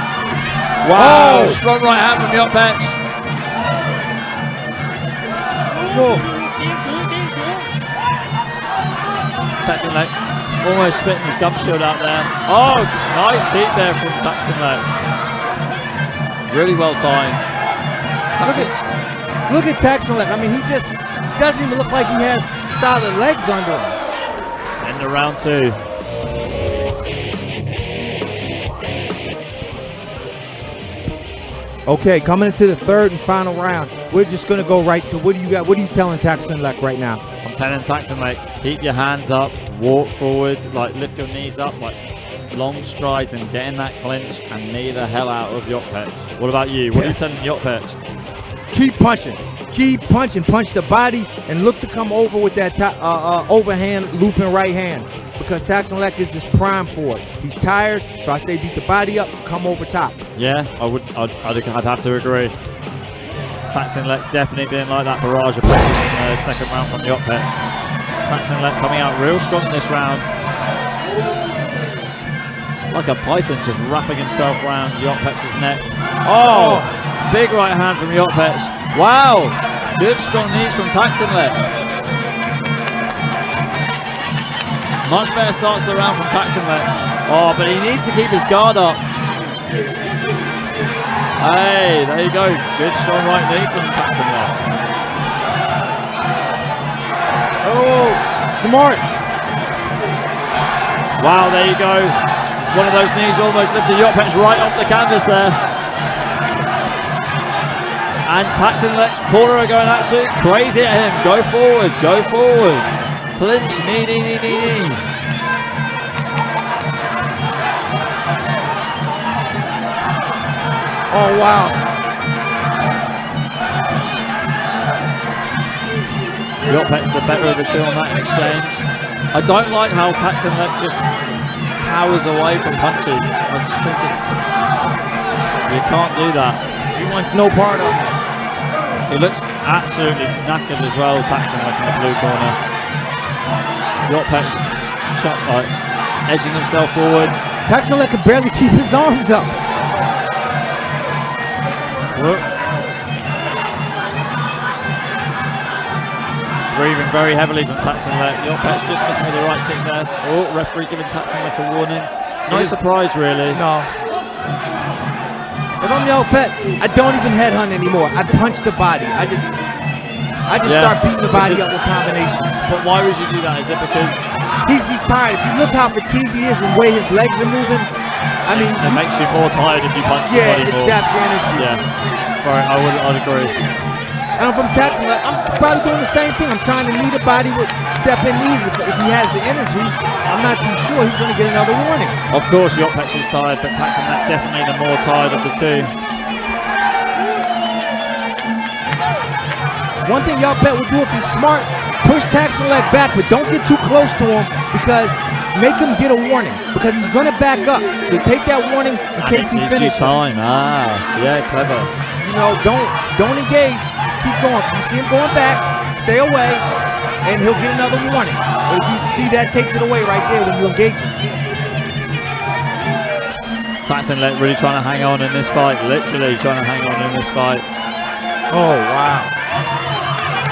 Wow, strong right hand from Yotpech. Taxenlek almost spitting his gum shield out there. Oh, nice teep there from Taxenlek. Really well timed. Look at Taxenlek. I mean, he just doesn't even look like he has solid legs under him. Into round 2. Okay, coming into the third and final round, we're just going to go right to what do you got? What are you telling Taxenlek right now? I'm telling Taxenlek, keep your hands up, walk forward, like lift your knees up, like long strides and get in that clinch and knee the hell out of Yotpech. What about you? What are you telling Yotpech? Keep punching. Keep punching. Punch the body and look to come over with that overhand looping right hand because Taxenlek is just primed for it. He's tired, so I say beat the body up, come over top. Yeah, I'd have to agree. Taxenlek definitely didn't like that barrage of punches in the second round from Yotpech. Taxenlek coming out real strong in this round. Like a python just wrapping himself around Yotpech's neck. Oh, big right hand from Yotpech. Wow, good strong knees from Taxenlek. Much better starts the round from Taxenlek. Oh, but he needs to keep his guard up. Hey, there you go. Good strong right knee from Taxenlek. Oh, smart. Wow, there you go. One of those knees almost lifted Yotpech right off the canvas there. And Taxenlek's corner are going absolutely crazy at him. Go forward, go forward. Clinch, knee, knee, knee, knee, knee. Oh, wow. Yotpech's the better of the two on that exchange. I don't like how Taxenlek just powers away from punches. I just think you can't do that. He wants no part of it. He looks absolutely knackered as well, Taxenlek in the blue corner. Yotpech's edging himself forward. Taxonlet can barely keep his arms up. Breathing very heavily from Taxonlet. Yopet's just missing with the right kick there. Oh, referee giving Taxonlet a warning. No surprise, really. No. If I'm Yopet, I don't even headhunt anymore. I punch the body. I just start beating the body up with combinations. But why would you do that? Is it because he's tired? If you look how fatigued he is and the way his legs are moving, I mean, it makes you more tired if you punch the body more? Yeah, it zaps your energy. Yeah, right. I'd agree. And if I'm Taxonlet, I'm probably doing the same thing. I'm trying to knee the body with step-in knees. If he has the energy, I'm not too sure he's going to get another warning. Of course, Yopet is tired, but Taxonlet definitely the more tired of the two. One thing Yopet would do if he's smart, push Taxonlet back, but don't get too close to him because make him get a warning because he's going to back up. So take that warning in case he finishes. Time. Yeah, clever. You know, don't engage. Just keep going. If you see him going back, stay away, and he'll get another warning. But if you see that takes it away right there when you engage him. Taxonlet really trying to hang on in this fight. Literally trying to hang on in this fight. Oh, wow.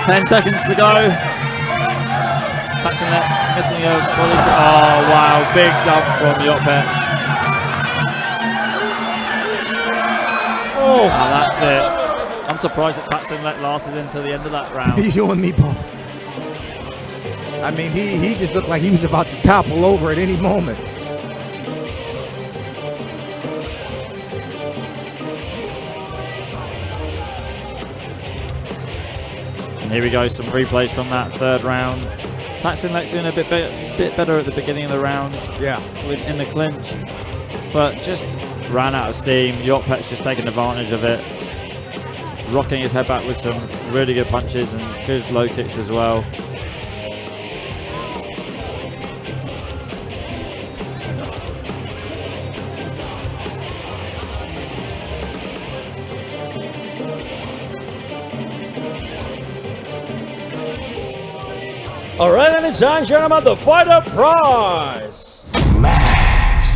10 seconds to go. Taxonlet missing a body. Oh wow, big jump from Yopet. Oh, and that's it. I'm surprised that Taxonlet lasted until the end of that round. You and me both. I mean, he just looked like he was about to topple over at any moment. And here we go, some replays from that third round. Taxonlet doing a bit better at the beginning of the round. Yeah. In the clinch, but just ran out of steam. Yopet's just taking advantage of it, rocking his head back with some really good punches and good low kicks as well. Alright, ladies and gentlemen, the fighter prize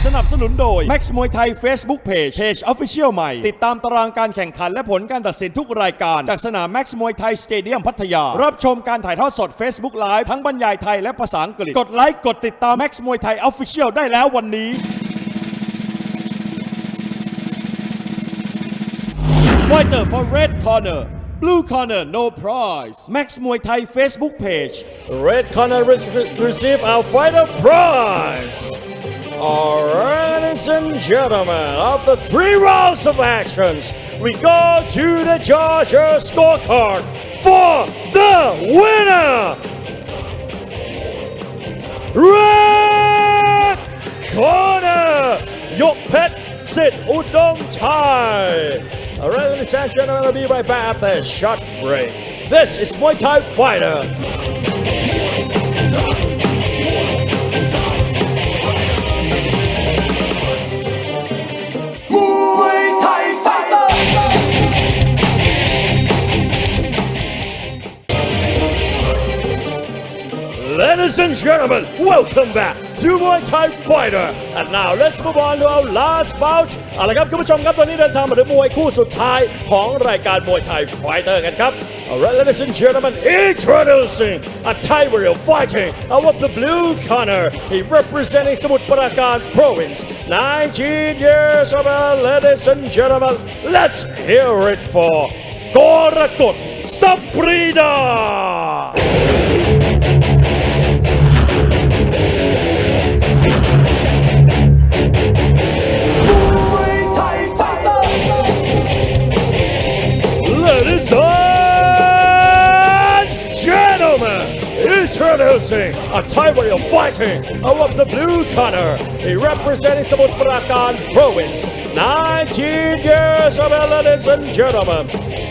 สนับสนุนโดย Max มวยไทย Facebook Page Official ใหม่ติดตามตารางการแข่งขันและผลการตัดสินทุกรายการจากสนาม Max มวยไทยสเตเดียมพัทยารับชมการถ่ายทอดสด Facebook Live ทั้งบรรยายไทยและภาษาอังกฤษกดไลค์กดติดตาม Max มวยไทย Official ได้แล้ววันนี้ Fighter for red corner Blue corner, no prize. Max Muay Thai Facebook page. Red corner receive our fighter prize. Alright, ladies and gentlemen, after 3 rounds of actions, we go to the Georgia scorecard for the winner. Red corner, Yopet Sit Udong Chai. Alright, ladies and gentlemen, I'll be right back after a short break. This is Muay Thai Fighter. Muay Thai Fighter. Ladies and gentlemen, welcome back to Muay Thai Fighter. And now let's move on to our last bout. เอาละครับคุณผู้ชมครับตอนนี้เดินทางมาถึงมวยคู่สุดท้ายของรายการมวยไทยไฟเตอร์กันครับ Alright, ladies and gentlemen, introducing a Thai warrior fighting out of the blue corner. He representing Samut Prakan Province, 19 years of age. Ladies and gentlemen, let's hear it for กรกฎ Saprida. Ladies and gentlemen, introducing a Thai warrior fighting out of the blue corner. He representing Samut Prakan Province, 19 years of age, ladies and gentlemen,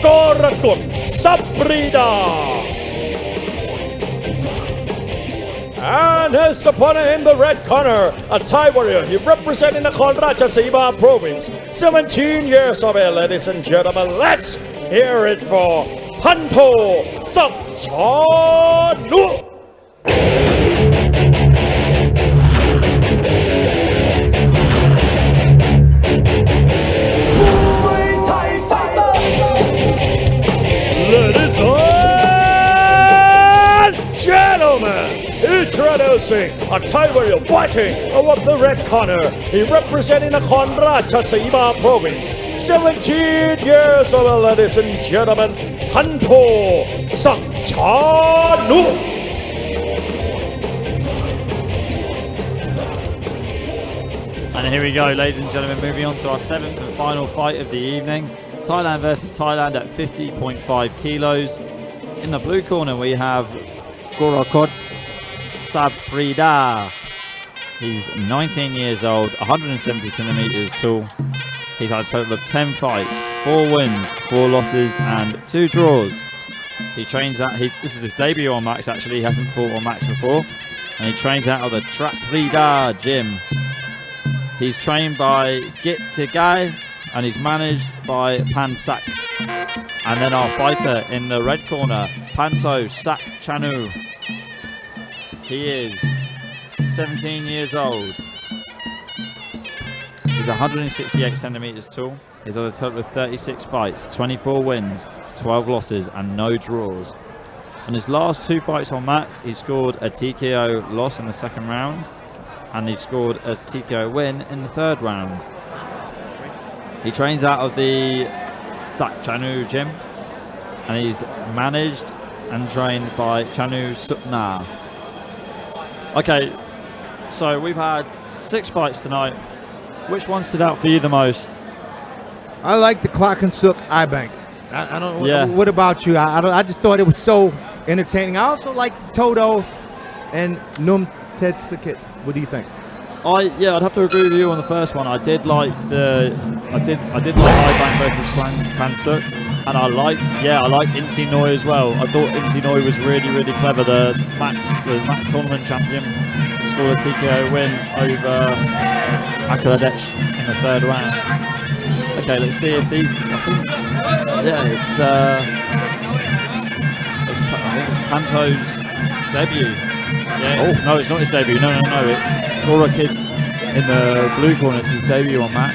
กรกฎ Saprida. And his opponent in the red corner, a Thai warrior, he representing Nakhon Ratchasima Province, 17 years of age, ladies and gentlemen. Let's hear it for Hanto Sakchanu. Introducing a Thai warrior fighting over the red corner. He representing Nakhon Ratchasima province. 17 years old, ladies and gentlemen. Hanto Sakchanu. And here we go, ladies and gentlemen, moving on to our seventh and final fight of the evening. Thailand versus Thailand at 50.5 kilos. In the blue corner, we have Gorokhod Sabrida. He's 19 years old, 170 centimeters tall. He's had a total of 10 fights, 4 wins, 4 losses, and 2 draws. He trains at, this is his debut on Max actually, he hasn't fought on Max before. And he trains out of the Traprida gym. He's trained by Git Tigay and he's managed by Pansak. And then our fighter in the red corner, Panto Sak Chanu. He is 17 years old. He's 168 centimeters tall. He's had a total of 36 fights, 24 wins, 12 losses, and no draws. In his last 2 fights on Max, he scored a TKO loss in the second round, and he scored a TKO win in the third round. He trains out of the Sak Chanu gym, and he's managed and trained by Chanu Sukna. Okay, so we've had 6 fights tonight. Which one stood out for you the most? I like the Clock and Sook eye bank. I don't know. Yeah. What about you? I just thought it was so entertaining. I also like Toto and Numtetsuket. What do you think? I'd have to agree with you on the first one. I did like Ibank versus Pansuk, and I liked Inti Noi as well. I thought Inti Noi was really clever. The Max tournament champion scored a TKO win over Khrade in the third round. Okay, let's see if these. I think it's Panto's debut. Yeah, no, it's not his debut. No, it's Gorokhod in the blue corner. It's his debut on Max.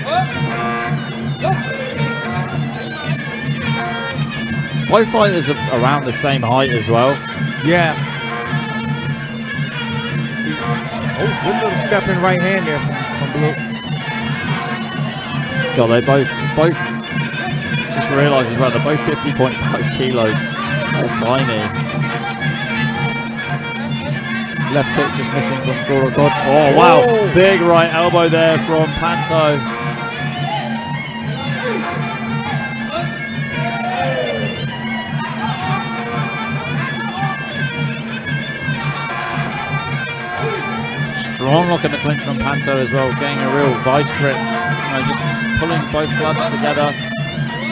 Both fighters are around the same height as well. Yeah. Oh, good little step in right hand there from Blue. God, they both just realised as well, they're both 50.5 kilos. They're tiny. Left kick just missing from Gorokhod. Oh wow, big right elbow there from Panto. Strong look in the clinch from Panto as well, getting a real vice grip. Just pulling both gloves together.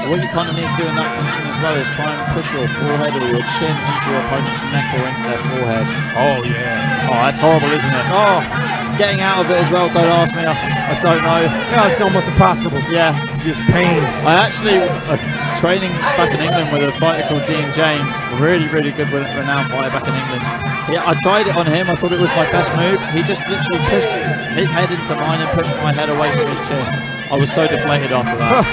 What you kind of need to do in that position as well is try and push your forehead or your chin into your opponent's neck or into their forehead. Oh yeah. Oh, that's horrible, isn't it? Oh. Getting out of it as well, don't ask me, I don't know. No, it's almost impossible. Yeah. Just pain. I actually, training back in England with a fighter called Dean James, really good renowned fighter back in England. Yeah, I tried it on him, I thought it was my best move. He just literally pushed his head into mine and pushed my head away from his chin. I was so deflated after that.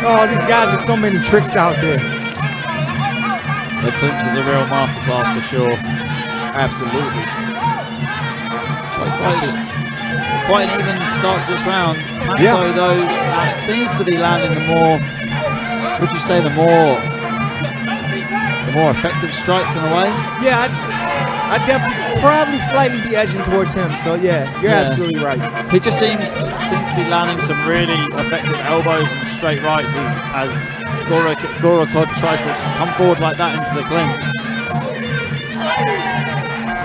Oh, these guys have so many tricks out there. The clinch is a real masterclass for sure. Absolutely. Quite an even start to this round. Panto, though, seems to be landing the more, would you say, the more effective strikes in a way? Yeah, I'd definitely probably slightly be edging towards him. So yeah, you're absolutely right. He just seems to be landing some really effective elbows and straight rights as Gorokhod tries to come forward like that into the clinch.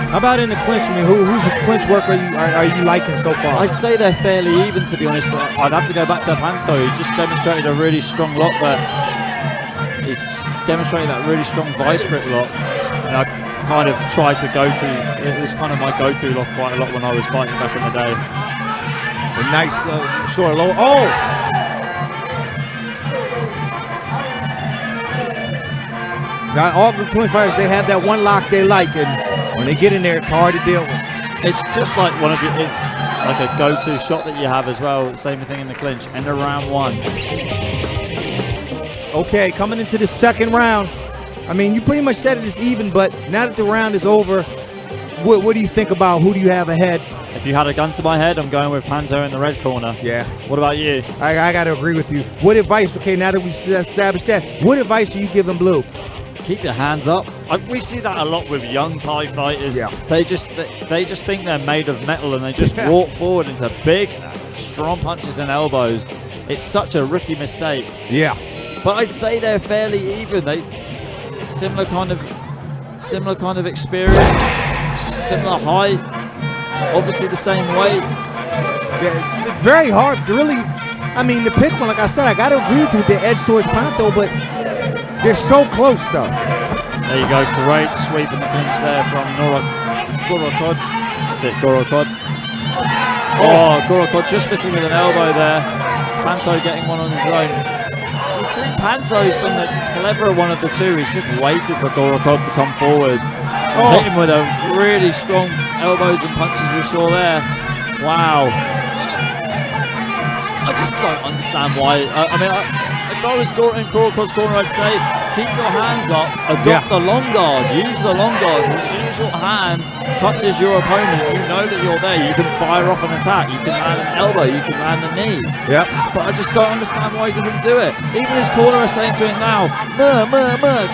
How about in the clinch? I mean, whose clinch work are you liking so far? I'd say they're fairly even, to be honest, but I'd have to go back to Panto. He just demonstrated a really strong lock there. He demonstrated that really strong vice grip lock. And I kind of tried to it was kind of my go-to lock quite a lot when I was fighting back in the day. A nice short low. Oh! Got all the clinch fighters, they have that one lock they like, and when they get in there, it's hard to deal with. It's just like it's like a go-to shot that you have as well. Same thing in the clinch. End of round 1. Okay, coming into the second round. I mean, you pretty much said it is even, but now that the round is over, What do you think about who do you have ahead? If you had a gun to my head, I'm going with Panto in the red corner. Yeah. What about you? I got to agree with you. What advice, okay, now that we established that, what advice do you give them, Blue? Keep your hands up. We see that a lot with young Thai fighters. Yeah. They just think they're made of metal and they just walk forward into big, strong punches and elbows. It's such a rookie mistake. Yeah. But I'd say they're fairly even. They similar kind of experience, similar height, obviously the same weight. Yeah, it's very hard to really, I mean, to pick one. Like I said, I got to agree with you with the edge towards Panto, but they're so close, though. There you go. Great sweep in the clinch there from Gorokod. That's it, Gorokod. Oh, Gorokod just missing with an elbow there. Panto getting one on his own. You see, Panto's been the cleverer one of the two. He's just waited for Gorokod to come forward. Hit him with a really strong elbows and punches we saw there. Wow. I just don't understand why. If I was in Gorokod's corner, I'd say keep your hands up, adopt the long guard, use the long guard. As soon as your hand touches your opponent, you know that you're there. You can fire off an attack, you can land an elbow, you can land a knee. Yep. But I just don't understand why he doesn't do it. Even his corner is saying to him now,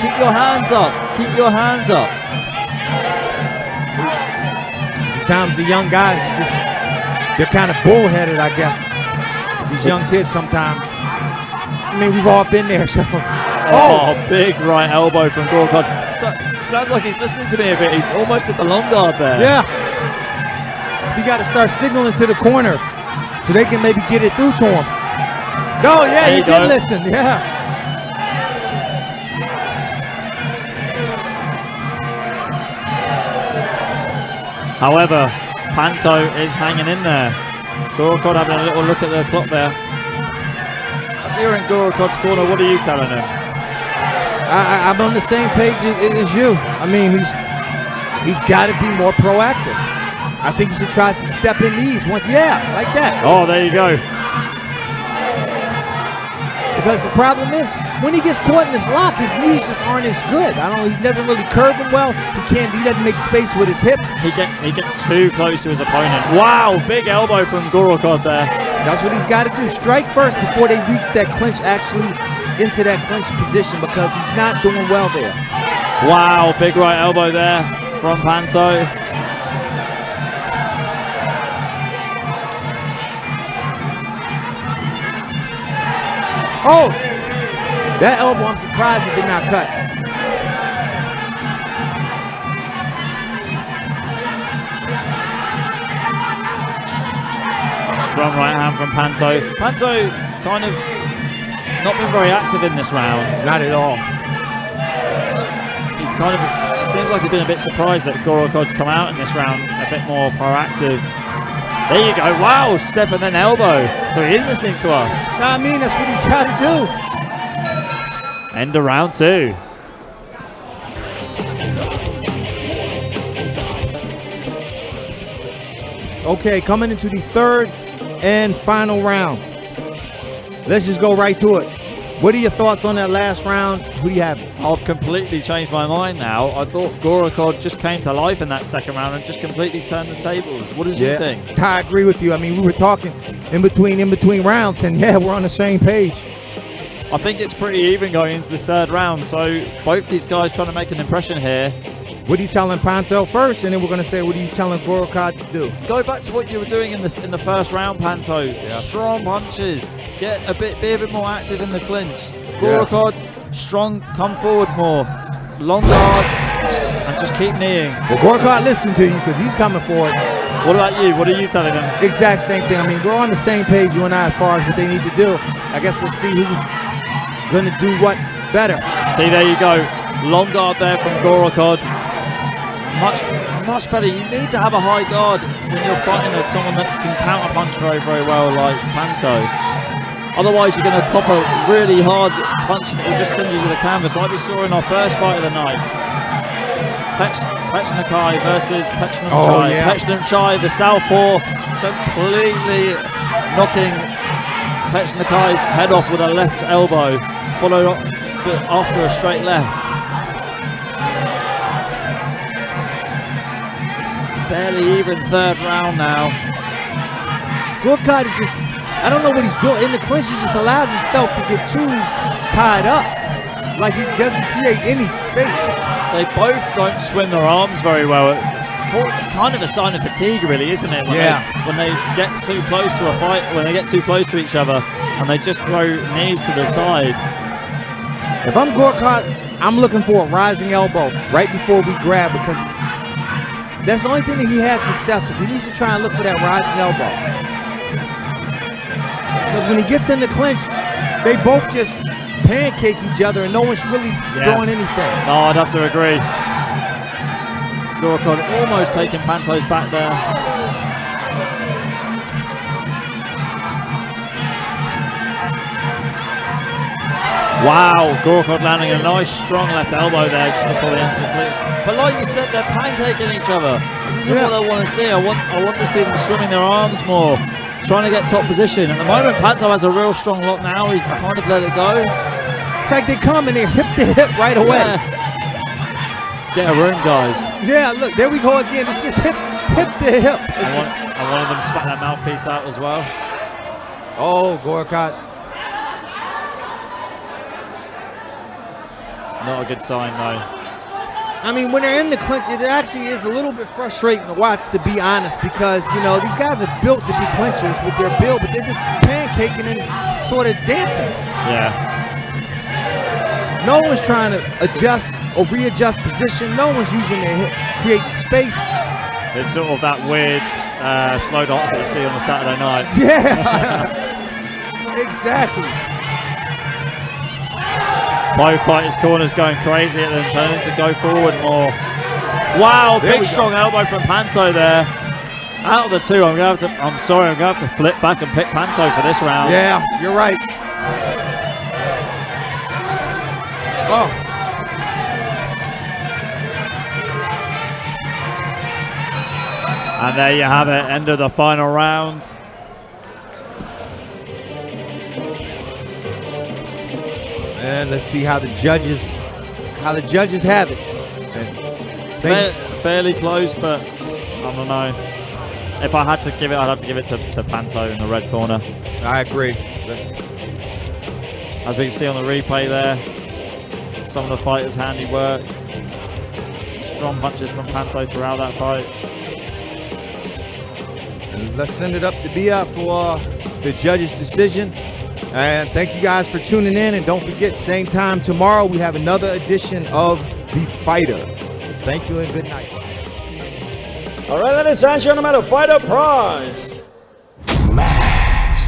keep your hands up, keep your hands up. Sometimes the young guys, they're kind of bullheaded, I guess. These young kids sometimes. I mean, we've all been there, so. Oh, big right elbow from Gorokod. Sounds like he's listening to me a bit. He almost hit the long guard there. Yeah. You got to start signaling to the corner so they can maybe get it through to him. Oh, yeah, he did listen. Yeah. However, Panto is hanging in there. Gorokod having a little look at the clock there. If you're in Gorokod's corner, what are you telling him? I'm on the same page as you. I mean, he's got to be more proactive. I think he should try some step-in knees once. Yeah, like that. Oh, there you go. Because the problem is, when he gets caught in his lock, his knees just aren't as good. He doesn't really curve them well. He doesn't make space with his hips. He gets too close to his opponent. Wow, big elbow from Gorokod there. That's what he's got to do. Strike first before they reach that clinch, actually into that clinch position, because he's not doing well there. Wow, big right elbow there from Panto. Oh, that elbow, I'm surprised it did not cut. Strong right hand from Panto. Panto kind of not been very active in this round. Not at all. He's kind of, it seems like he's been a bit surprised that Gorokod's come out in this round a bit more proactive. There you go. Wow, step and then elbow. So he is listening to us. I mean, that's what he's got to do. End of round two. Okay, coming into the third and final round. Let's just go right to it. What are your thoughts on that last round? Who do you have? I've completely changed my mind now. I thought Gorokod just came to life in that second round and just completely turned the tables. What did you think? I agree with you. I mean, we were talking in between rounds, and yeah, we're on the same page. I think it's pretty even going into this third round, so both these guys trying to make an impression here. What are you telling Panto first, and then we're going to say, what are you telling Gorokod to do? Go back to what you were doing in the first round, Panto. Yeah. Strong punches. Be a bit more active in the clinch. Gorokod, strong, come forward more. Long guard, and just keep kneeing. Well, Gorokod listened to you because he's coming forward. What about you? What are you telling them? Exact same thing. I mean, we're on the same page, you and I, as far as what they need to do. I guess let's see who's going to do what better. See, there you go. Long guard there from Gorokod. Much better. You need to have a high guard when you're fighting with someone that can counter punch very, very well, like Panto. Otherwise, you're going to cop a really hard punch and it will just send you to the canvas, like we saw in our first fight of the night. Pechnakai versus Phech Num Chai. Yeah. Phech Num Chai, the southpaw, completely knocking Pechnakai's head off with a left elbow, followed up after a straight left. fairly even third round now. Gurkhat is just, I don't know what he's doing. In the clinch, he just allows himself to get too tied up. Like he doesn't create any space. They both don't swing their arms very well. It's kind of a sign of fatigue, really, isn't it? When they get too close to a fight, when they get too close to each other, and they just throw knees to the side. If I'm Gurkhat, I'm looking for a rising elbow right before we grab because that's the only thing that he had success with. He needs to try and look for that rising elbow. Because when he gets in the clinch, they both just pancake each other and no one's really throwing anything. No, I'd have to agree. Gurkhat almost taking Panto's back there. Wow, Gurkhat landing a nice strong left elbow there just before the end of the clinch. But like you said, they're pancaking each other. This is what I want to see. I want to see them swimming their arms more, trying to get top position. At the moment, Panto has a real strong lock now. He's kind of let it go. It's like they come and they're hip to hip right away. Get a room, guys. Yeah, look, there we go again. It's just hip to hip. And one of them spat that mouthpiece out as well. Oh, Gurkhat. Not a good sign, though. I mean, when they're in the clinch, it actually is a little bit frustrating to watch, to be honest, because, you know, these guys are built to be clinchers with their build, but they're just pancaking and sort of dancing. Yeah. No one's trying to adjust or readjust position. No one's using their hip, creating space. It's sort of that weird slow dance that you see on a Saturday night. Yeah, exactly. Both fighters' corners going crazy at them, telling them to go forward more. Wow, big strong elbow from Panto there. Out of the two, I'm going to have to flip back and pick Panto for this round. Yeah, you're right. Oh. And there you have it, end of the final round. And let's see how the judges have it. Fairly close, but I don't know. If I had to give it, I'd have to give it to Panto in the red corner. I agree. As we can see on the replay there, some of the fighters' handiwork. Strong punches from Panto throughout that fight. And let's send it up to Bia for the judge's decision. And thank you guys for tuning in. And don't forget, same time tomorrow, we have another edition of The Fighter. Thank you and good night. All right, ladies and gentlemen, the fighter prize.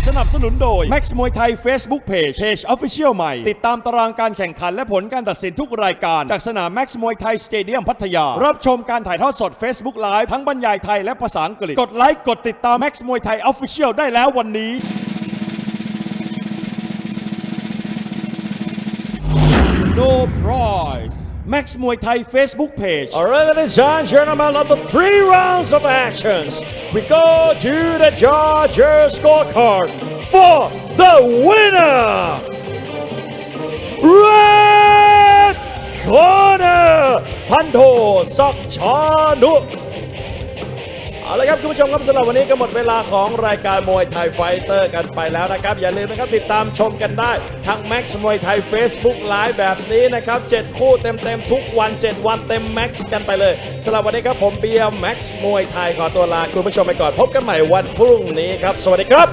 สนับสนุนโดย Max มวยไทย Facebook Page Official ใหม่ติดตามตารางการแข่งขันและผลการตัดสินทุกรายการจากสนาม Max มวยไทยสเตเดียมพัทยารับชมการถ่ายทอดสด Facebook Live ทั้งบรรยายไทยและภาษาอังกฤษกดไลค์กดติดตาม Max มวยไทย Official ได้แล้ววันนี้ No prize Max Muay Thai Facebook page. Alright, ladies and gentlemen, of the 3 rounds of actions, we go to the judges' scorecard for the winner. Red corner, Panto Sakchanu. เอาละครับคุณผู้ชมครับสำหรับวันนี้ก็หมดเวลาของรายการมวยไทยไฟเตอร์กันไปแล้วนะครับอย่าลืมนะครับติดตามชมกันได้ทาง Max มวยไทย Facebook Live แบบนี้นะครับ7คู่เต็มๆทุกวัน7วันเต็ม Max กันไปเลยสำหรับวันนี้ครับผมเบียร์ Max มวยไทยขอตัวลาคุณผู้ชมไปก่อนพบกันใหม่วันพรุ่งนี้ครับสวัสดีครับ